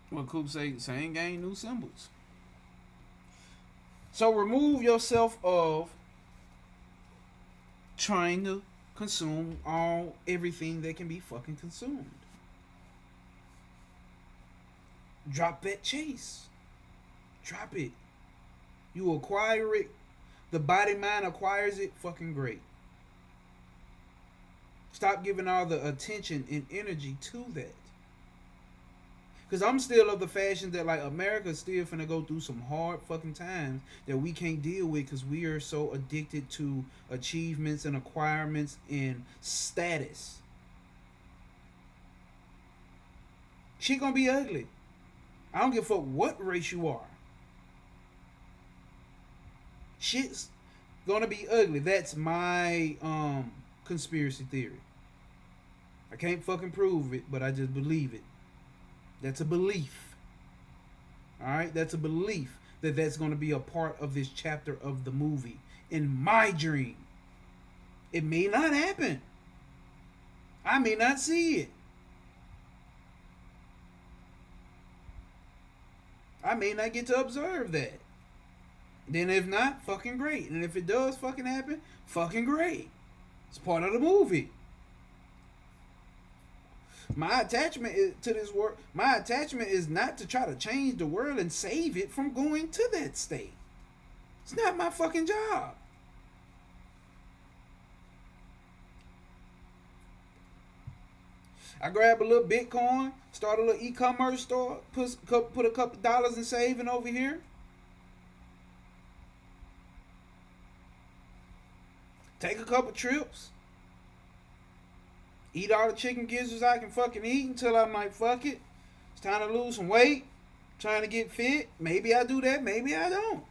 What Coop say, same game, new symbols. So remove yourself of trying to consume everything that can be fucking consumed. Drop that chase. Drop it. You acquire it. The body mind acquires it. Fucking great. Stop giving all the attention and energy to that. Because I'm still of the fashion that, like, America's still finna go through some hard fucking times that we can't deal with because we are so addicted to achievements and acquirements and status. She gonna be ugly. I don't give a fuck what race you are. Shit's gonna be ugly. That's my conspiracy theory. I can't fucking prove it, but I just believe it. That's a belief. Alright? That's a belief that that's going to be a part of this chapter of the movie. In my dream. It may not happen. I may not see it. I may not get to observe that. Then if not, fucking great. And if it does fucking happen, fucking great. It's part of the movie. My attachment is to this world. My attachment is not to try to change the world and save it from going to that state. It's not my fucking job. I grab a little Bitcoin, start a little e-commerce store, put a couple dollars in saving over here. Take a couple trips. Eat all the chicken gizzards I can fucking eat until I'm like, fuck it. It's time to lose some weight. Trying to get fit. Maybe I do that. Maybe I don't.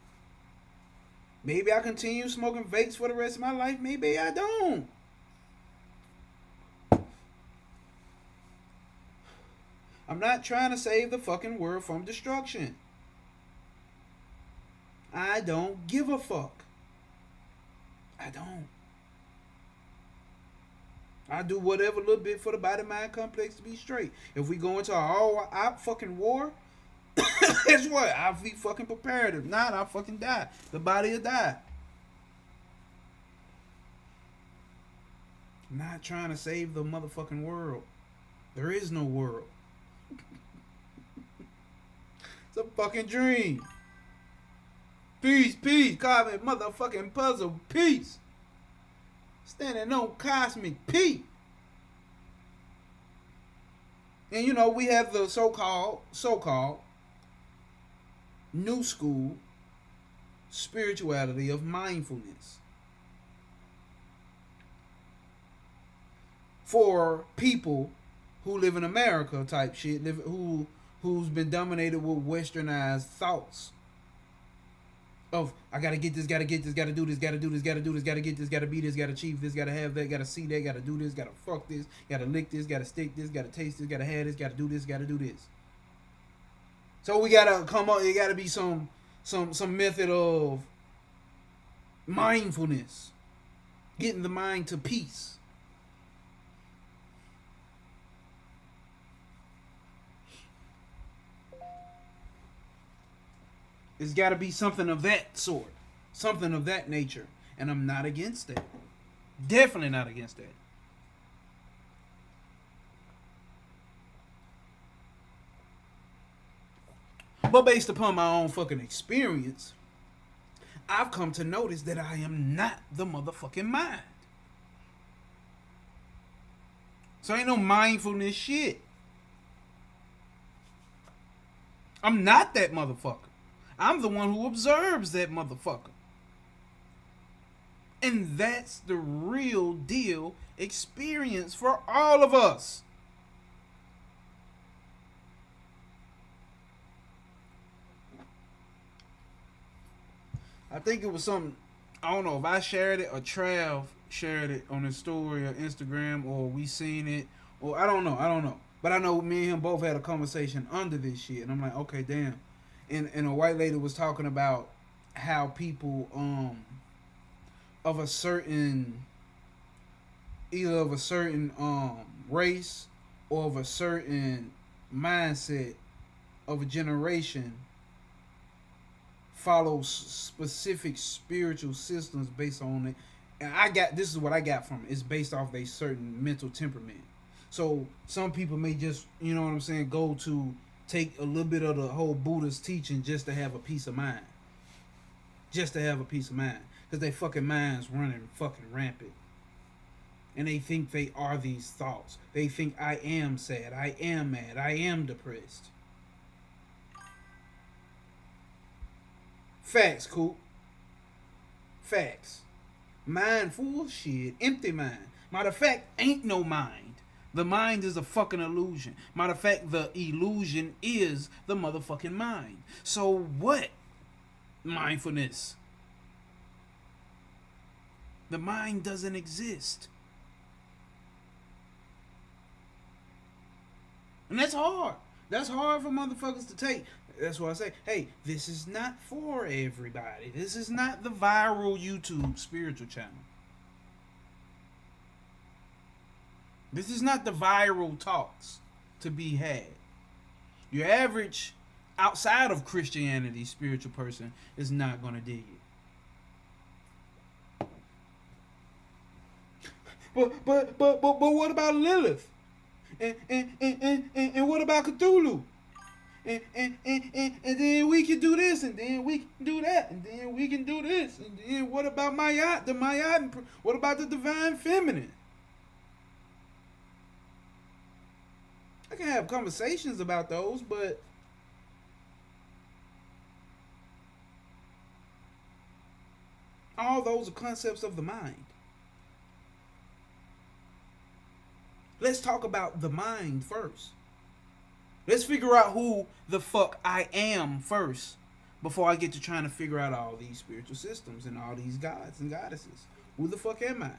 Maybe I continue smoking vapes for the rest of my life. Maybe I don't. I'm not trying to save the fucking world from destruction. I don't give a fuck. I don't. I do whatever little bit for the body-mind complex to be straight. If we go into an all-out fucking war, guess what? I'll be fucking prepared. If not, I'll fucking die. The body will die. I'm not trying to save the motherfucking world. There is no world. It's a fucking dream. Peace, peace. Cosmic motherfucking puzzle. Peace. Standing on cosmic peace. And you know, we have the so-called new school spirituality of mindfulness. For people who live in America type shit, who's been dominated with westernized thoughts. Of, I gotta get this, gotta get this, gotta do this, gotta do this, gotta do this, gotta get this, gotta be this, gotta achieve this, gotta have that, gotta see that, gotta do this, gotta fuck this, gotta lick this, gotta stick this, gotta taste this, gotta have this, gotta do this, gotta do this. So we gotta come up, it gotta be some method of mindfulness. Getting the mind to peace. It's got to be something of that sort. Something of that nature. And I'm not against that. Definitely not against that. But based upon my own fucking experience, I've come to notice that I am not the motherfucking mind. So ain't no mindfulness shit. I'm not that motherfucker. I'm the one who observes that motherfucker. And that's the real deal experience for all of us. I think it was something, I don't know if I shared it or Trav shared it on his story or Instagram, or we seen it, or I don't know. But I know me and him both had a conversation under this shit, and I'm like, okay, damn. And a white lady was talking about how people of a certain, either of a certain race or of a certain mindset of a generation follows specific spiritual systems based on it. And this is what I got from it. It's based off a certain mental temperament. So some people may just, you know what I'm saying, go to take a little bit of the whole Buddha's teaching just to have a peace of mind. Just to have a peace of mind. Because they fucking minds running fucking rampant. And they think they are these thoughts. They think I am sad, I am mad, I am depressed. Facts, Coop. Facts. Mind full of shit. Empty mind. Matter of fact, ain't no mind. The mind is a fucking illusion. Matter of fact, the illusion is the motherfucking mind. So what? Mindfulness. The mind doesn't exist. And that's hard. That's hard for motherfuckers to take. That's why I say, hey, this is not for everybody. This is not the viral YouTube spiritual channel. This is not the viral talks to be had. Your average, outside of Christianity, spiritual person is not going to dig it. But what about Lilith? And what about Cthulhu? And then we can do this, and then we can do that, and then we can do this, and then what about Mayat? What about the divine feminine? I can have conversations about those, but all those are concepts of the mind. Let's talk about the mind first. Let's figure out who the fuck I am first before I get to trying to figure out all these spiritual systems and all these gods and goddesses. Who the fuck am I?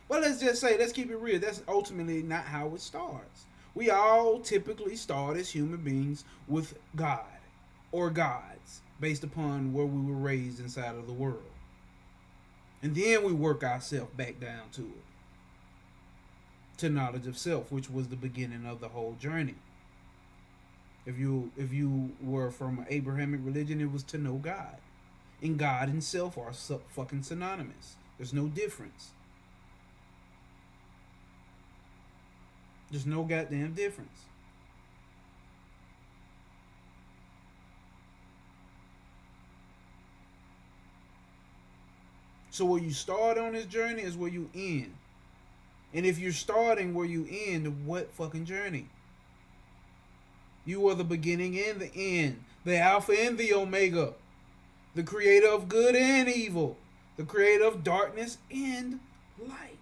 Well, let's just say, let's keep it real. That's ultimately not how it starts. We all typically start as human beings with God or gods based upon where we were raised inside of the world. And then we work ourselves back down to it. To knowledge of self, which was the beginning of the whole journey. If you were from an Abrahamic religion, it was to know God. And God and self are fucking synonymous. There's no difference. There's no goddamn difference. So where you start on this journey is where you end. And if you're starting where you end, what fucking journey? You are the beginning and the end, the Alpha and the Omega, the creator of good and evil, the creator of darkness and light.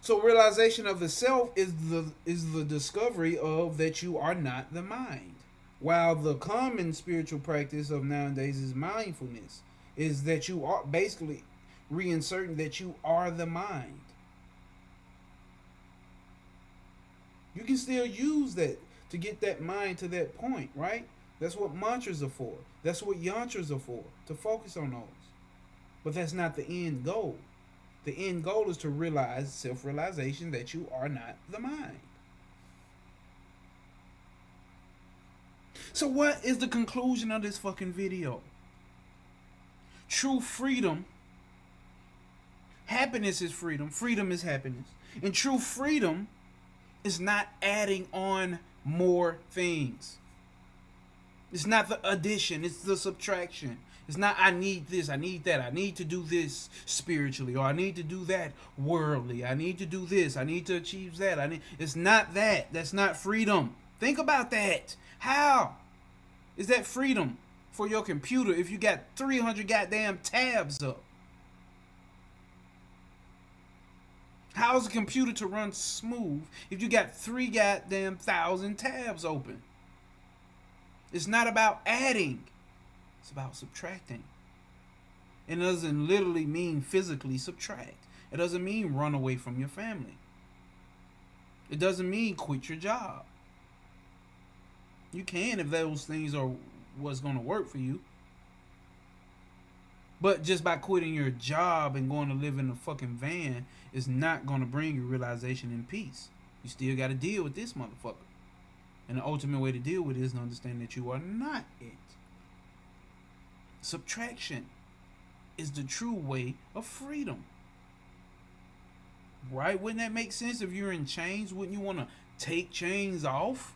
So realization of the self is the discovery of that you are not the mind. While the common spiritual practice of nowadays is mindfulness, is that you are basically reinserting that you are the mind. You can still use that to get that mind to that point, right? That's what mantras are for. That's what yantras are for, to focus on those. But that's not the end goal. The end goal is to realize, self-realization, that you are not the mind. So what is the conclusion of this fucking video? True freedom Happiness is freedom. Freedom is happiness. And true freedom is not adding on more things. It's not the addition, it's the subtraction. It's not I need this, I need that, I need to do this spiritually, or I need to do that worldly. I need to do this, I need to achieve that. It's not that. That's not freedom. Think about that. How is that freedom for your computer if you got 300 goddamn tabs up? How is a computer to run smooth if you got 3 goddamn thousand tabs open? It's not about adding. It's about subtracting. It doesn't literally mean physically subtract. It doesn't mean run away from your family. It doesn't mean quit your job. You can if those things are what's going to work for you. But just by quitting your job and going to live in a fucking van is not going to bring you realization and peace. You still got to deal with this motherfucker. And the ultimate way to deal with it is to understand that you are not it. Subtraction is the true way of freedom. Right? Wouldn't that make sense if you're in chains? Wouldn't you want to take chains off?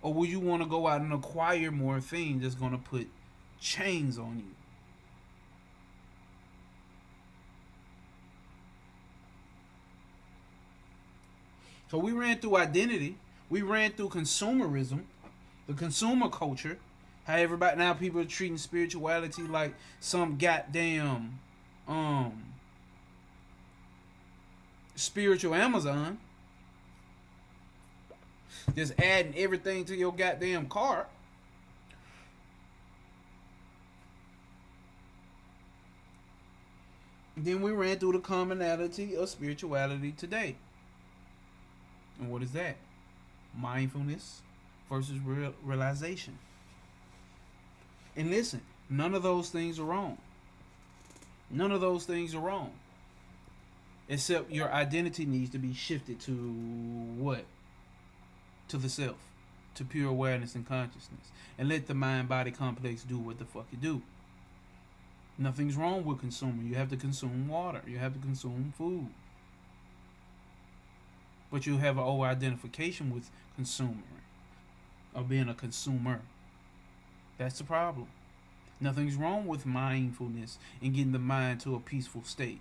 Or would you want to go out and acquire more things that's going to put chains on you? So we ran through identity. We ran through consumerism, the consumer culture. How everybody now people are treating spirituality like some goddamn spiritual Amazon. Just adding everything to your goddamn cart. Then we ran through the commonality of spirituality today. And what is that? Mindfulness versus realization. And listen, none of those things are wrong. None of those things are wrong. Except your identity needs to be shifted to what? To the self. To pure awareness and consciousness. And let the mind-body complex do what the fuck it do. Nothing's wrong with consuming. You have to consume water. You have to consume food. But you have an over-identification with consuming. Or being a consumer. That's the problem. Nothing's wrong with mindfulness and getting the mind to a peaceful state.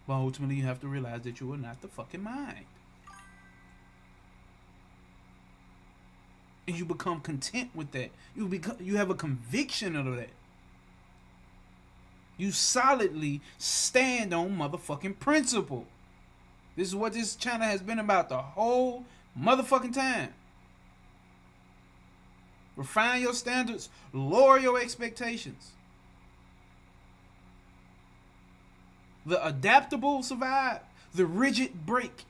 But ultimately you have to realize that you are not the fucking mind. And you become content with that. You have a conviction of that. You solidly stand on motherfucking principle. This is what this channel has been about the whole motherfucking time. Refine your standards. Lower your expectations. The adaptable survive. The rigid break.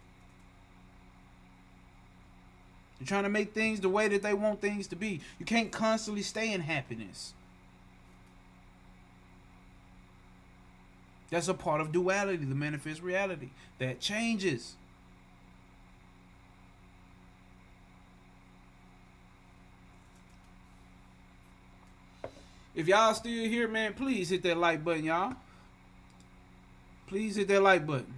You're trying to make things the way that they want things to be. You can't constantly stay in happiness. That's a part of duality, the manifest reality. That changes. If y'all still here, man, please hit that like button, y'all. Please hit that like button.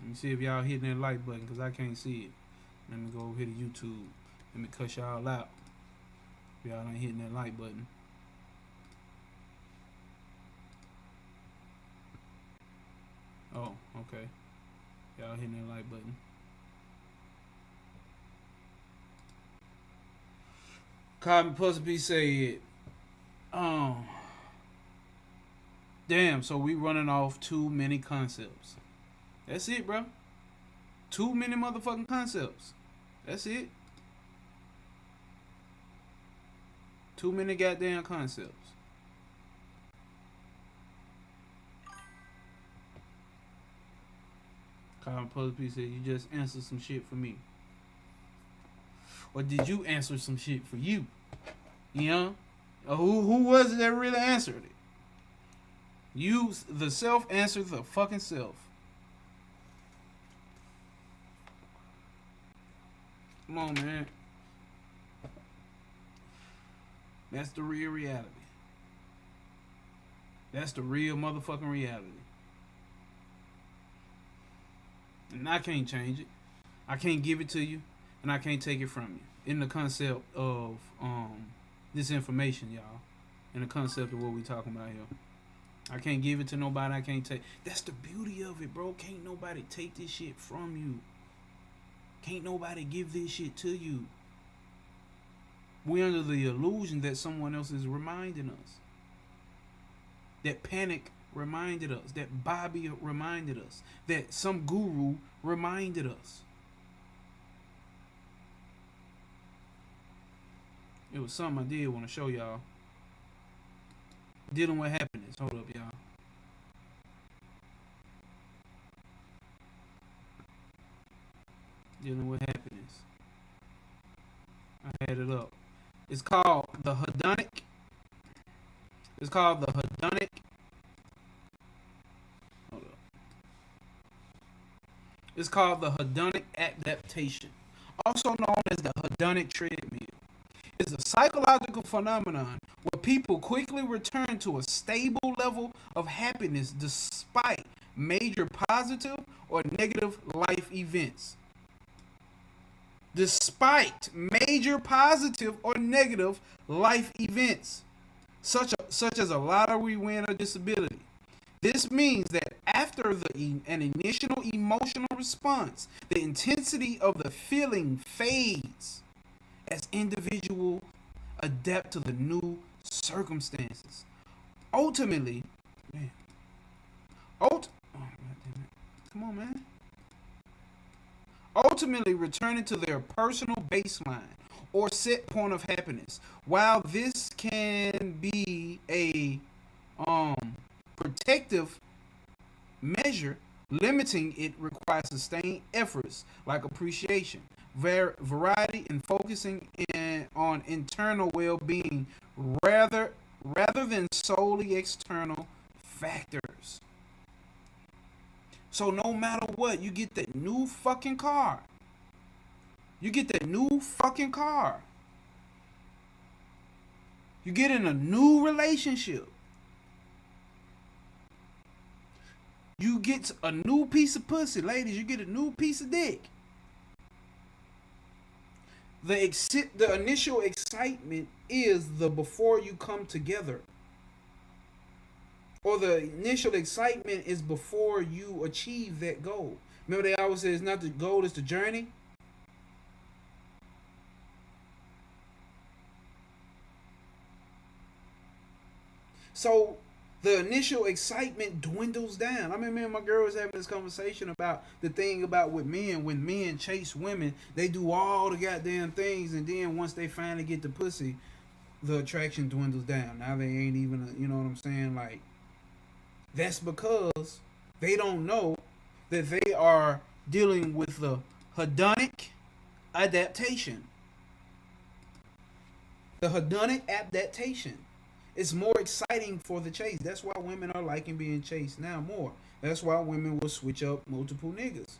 Let me see if y'all hitting that like button, because I can't see it. Let me go over here to YouTube. Let me cuss y'all out. If y'all ain't hitting that like button. Oh, okay. Y'all hitting that like button. Carbon Pussy said, damn, so we running off too many concepts. That's it, bro. Too many motherfucking concepts. That's it. Too many goddamn concepts. Carbon Pussy said, you just answered some shit for me. Or did you answer some shit for you? You know? Or who was it that really answered it? You, the self, answered the fucking self. Come on, man. That's the real reality. That's the real motherfucking reality. And I can't change it. I can't give it to you, and I can't take it from you. In the concept of this information, y'all. In the concept of what we talking about here. I can't give it to nobody. I can't take. That's the beauty of it, bro. Can't nobody take this shit from you. Can't nobody give this shit to you. We're under the illusion that someone else is reminding us. That Panic reminded us. That Bobby reminded us. That some guru reminded us. It was something I did want to show y'all. Dealing with happiness. Hold up, y'all. Dealing with happiness. I had it up. It's called the hedonic. It's called the hedonic. Hold up. It's called the hedonic adaptation, also known as the hedonic treadmill. It's a psychological phenomenon where people quickly return to a stable level of happiness despite major positive or negative life events. Despite major positive or negative life events, such as a lottery win or disability. This means that after an initial emotional response, the intensity of the feeling fades as individuals adapt to the new circumstances. Ultimately, man. Come on, man. Ultimately returning to their personal baseline or set point of happiness. While this can be a protective measure, limiting it requires sustained efforts like appreciation, variety, and focusing on internal well-being rather than solely external factors. So no matter what, you get that new fucking car. You get that new fucking car. You get in a new relationship. You get a new piece of pussy. Ladies, you get a new piece of dick. The initial excitement is the before you come together. Or the initial excitement is before you achieve that goal. Remember they always say it's not the goal, it's the journey? So the initial excitement dwindles down. I mean, me and my girl was having this conversation about the thing about with men. When men chase women, they do all the goddamn things, and then once they finally get the pussy, the attraction dwindles down. Now they ain't even, you know what I'm saying? Like, that's because they don't know that they are dealing with the hedonic adaptation. The hedonic adaptation. It's more exciting for the chase. That's why women are liking being chased now more. That's why women will switch up multiple niggas.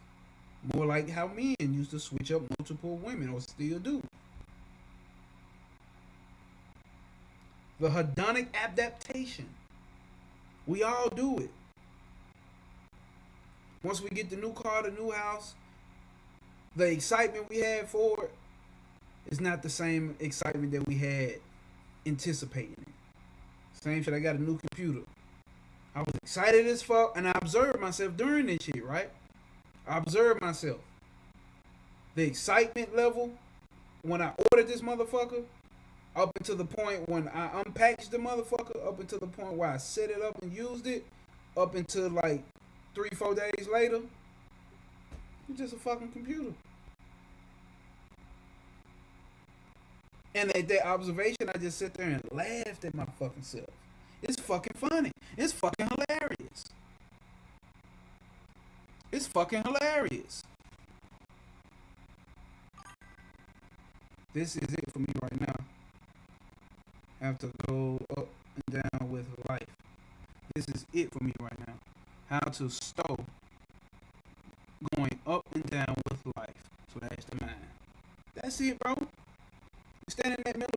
More like how men used to switch up multiple women, or still do. The hedonic adaptation. We all do it. Once we get the new car, the new house, the excitement we had for it is not the same excitement that we had anticipating it. Same shit, I got a new computer. I was excited as fuck, and I observed myself during this shit, right? I observed myself. The excitement level when I ordered this motherfucker, up until the point when I unpackaged the motherfucker, up until the point where I set it up and used it, up until like 3-4 days later, it's just a fucking computer. And at that observation, I just sit there and laughed at my fucking self. It's fucking funny. It's fucking hilarious. It's fucking hilarious. This is it for me right now. I have to go up and down with life. This is it for me right now. How to stow going up and down with life. So that's the mind.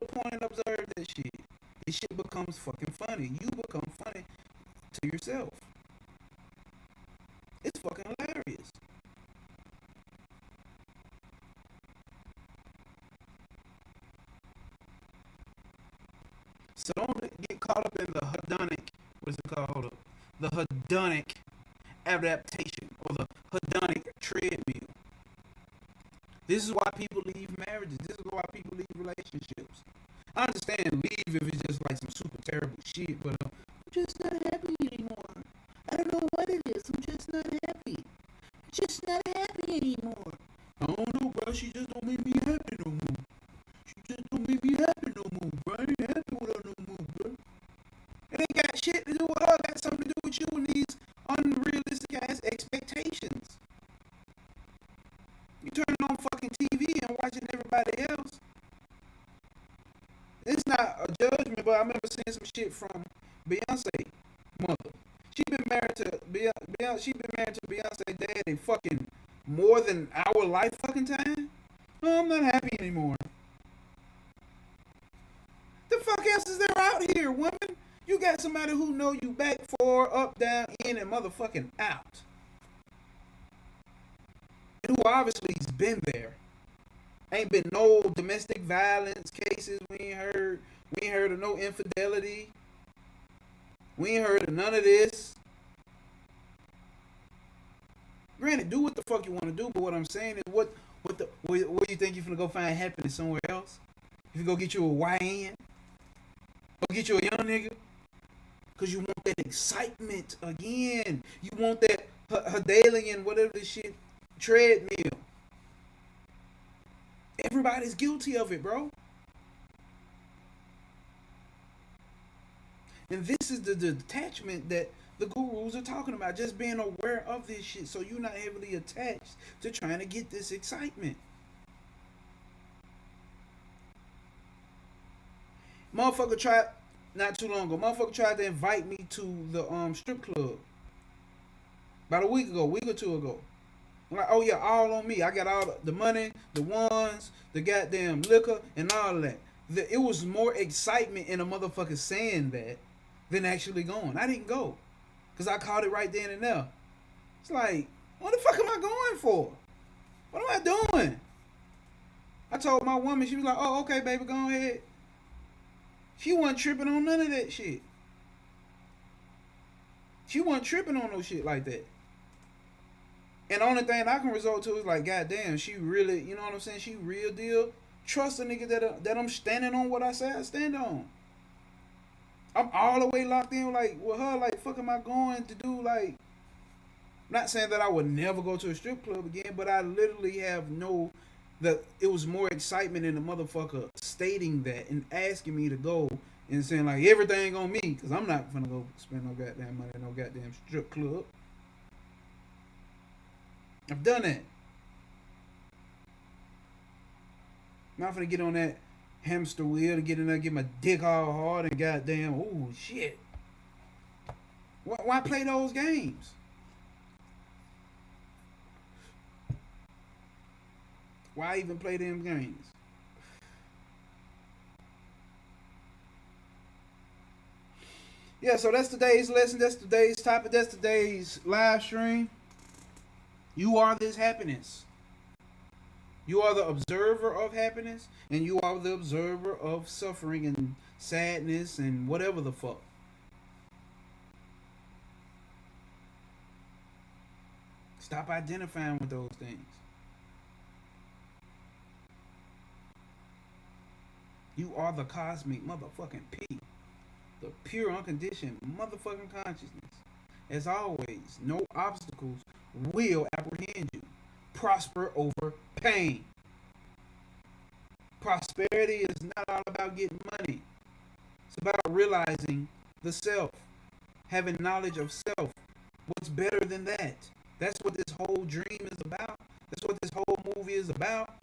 the point and observe that shit. This shit becomes fucking funny. You become funny to yourself. It's fucking hilarious. So don't get caught up in the hedonic, what's it called? Hold up. The hedonic adaptation or the hedonic treadmill. This is why people leave marriages. This is why people leave relationships. I understand leave if it's just like some super terrible shit, but I'm just not happy anymore. I don't know what it is. I'm just not happy. Just not happy anymore. I don't know, bro. She just don't make me happy no more. She just don't make me happy no more, bro. I ain't happy with her no more, bro. It ain't got shit to do with her. It got something to do with you and these unrealistic ass expectations. You turning on fucking TV and watching everybody else. It's not a judgment, but I remember seeing some shit from Beyonce mother. She been married to Beyonce. She been married to Beyonce daddy fucking more than our life fucking time. No, I'm not happy anymore. The fuck else is there out here, woman? You got somebody who know you back, forward, up, down, in, and motherfucking out. And who obviously has been there. Ain't been no domestic violence cases. We ain't heard of no infidelity. We ain't heard of none of this. Granted, do what the fuck you want to do, but what I'm saying is, where you think you finna go find happiness somewhere else? If you go get you a YN, go get you a young nigga, cause you want that excitement again. You want that Hedalian, whatever this shit, treadmill. Everybody's guilty of it, bro. And this is the detachment that the gurus are talking about. Just being aware of this shit so you're not heavily attached to trying to get this excitement. Motherfucker tried, not too long ago, motherfucker tried to invite me to the strip club. About a week or two ago. I'm like, oh yeah, all on me. I got all the money, the ones, the goddamn liquor, and all of that. It was more excitement in a motherfucker saying that than actually going. I didn't go. Because I caught it right then and there. It's like, what the fuck am I going for? What am I doing? I told my woman, she was like, oh, okay, baby, go ahead. She wasn't tripping on none of that shit. She wasn't tripping on no shit like that. And the only thing I can resort to is like, goddamn, she really, you know what I'm saying? She real deal. Trust a nigga that I'm standing on what I say I stand on. I'm all the way locked in like with her. Like, fuck am I going to do? Like, not saying that I would never go to a strip club again, but I literally have that it was more excitement in the motherfucker stating that and asking me to go and saying like everything on me, because I'm not gonna go spend no goddamn money in no goddamn strip club. I've done that. I'm not gonna get on that hamster wheel to get in there, get my dick all hard and goddamn, oh shit. Why play those games? Why even play them games? Yeah, so that's today's lesson. That's today's topic. That's today's live stream. You are this happiness. You are the observer of happiness, and you are the observer of suffering and sadness and whatever the fuck. Stop identifying with those things. You are the cosmic motherfucking P. The pure unconditioned motherfucking consciousness. As always, no obstacles will apprehend you. Prosper over pain. Prosperity is not all about getting money. It's about realizing the self. Having knowledge of self. What's better than that? That's what this whole dream is about. That's what this whole movie is about.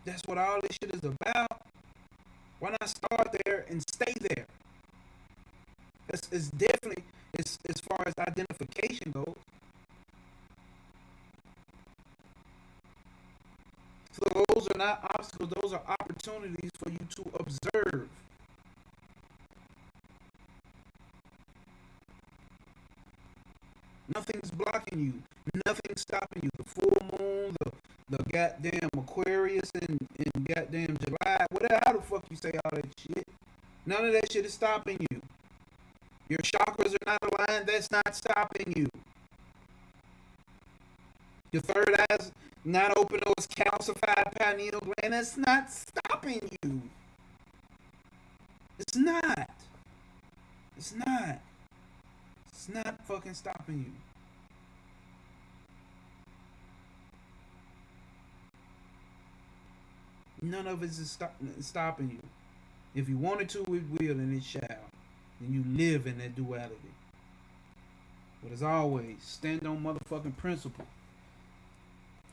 That's what all this shit is about. Why not start there and stay there? It's definitely, as far as identification goes. So those are not obstacles, those are opportunities. opportunities for you to observe. Nothing's blocking you. Nothing's stopping you. The full moon, the goddamn Aquarius and goddamn July, whatever, how the fuck you say all that shit. None of that shit is stopping you. Your chakras are not aligned. That's not stopping you. Your third eye's not open or it's calcified pineal gland. That's not stopping you. It's not. It's not. It's not fucking stopping you. None of it is stopping you. If you wanted to, it will and it shall. And you live in that duality. But as always, stand on motherfucking principle.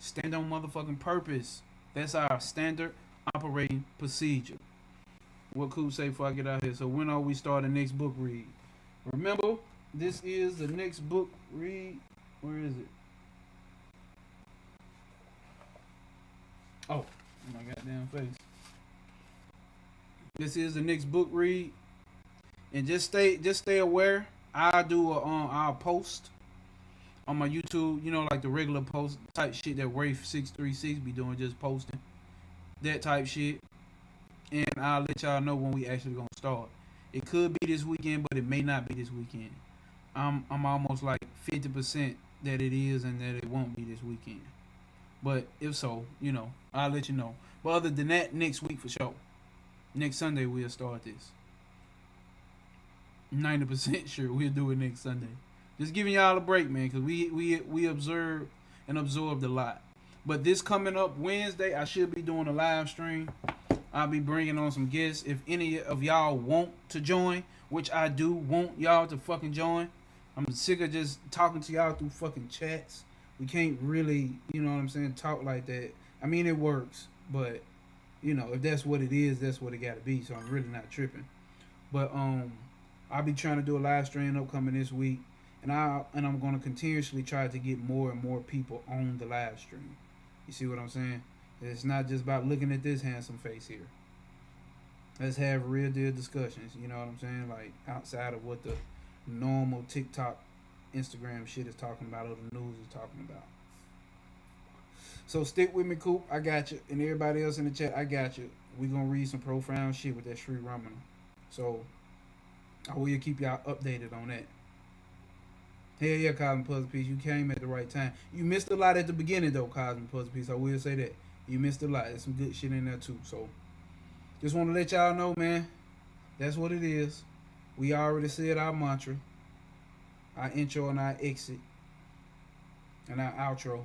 Stand on motherfucking purpose. That's our standard operating procedure. What Coop say before I get out here? So when are we starting the next book read? Remember, this is the next book read. Where is it? Oh, my goddamn face. This is the next book read. And just stay aware. I'll post on my YouTube, you know, like the regular post type shit that Rafe636 be doing, just posting that type shit. And I'll let y'all know when we actually gonna start. It could be this weekend, but it may not be this weekend. I'm almost like 50% that it is and that it won't be this weekend. But if so, you know, I'll let you know. But other than that, next week for sure. Next Sunday we'll start this. 90% sure we'll do it next Sunday. Just giving y'all a break, man, because we observe and absorbed a lot. But this coming up Wednesday, I should be doing a live stream. I'll be bringing on some guests. If any of y'all want to join, which I do want y'all to fucking join. I'm sick of just talking to y'all through fucking chats. We can't really, you know what I'm saying, talk like that. I mean, it works, but, you know, if that's what it is, that's what it gotta be. So I'm really not tripping. But I'll be trying to do a live stream upcoming this week. And I'm going to continuously try to get more and more people on the live stream. You see what I'm saying? It's not just about looking at this handsome face here. Let's have real deal discussions. You know what I'm saying? Like outside of what the normal TikTok, Instagram shit is talking about or the news is talking about. So stick with me, Coop. I got you. And everybody else in the chat, I got you. We're going to read some profound shit with that Sri Ramana. So I will keep y'all updated on that. Hell yeah, Cosmic Puzzle Piece. You came at the right time. You missed a lot at the beginning, though, Cosmic Puzzle Piece. I will say that. You missed a lot. There's some good shit in there, too. So, just want to let y'all know, man. That's what it is. We already said our mantra. Our intro and our exit. And our outro.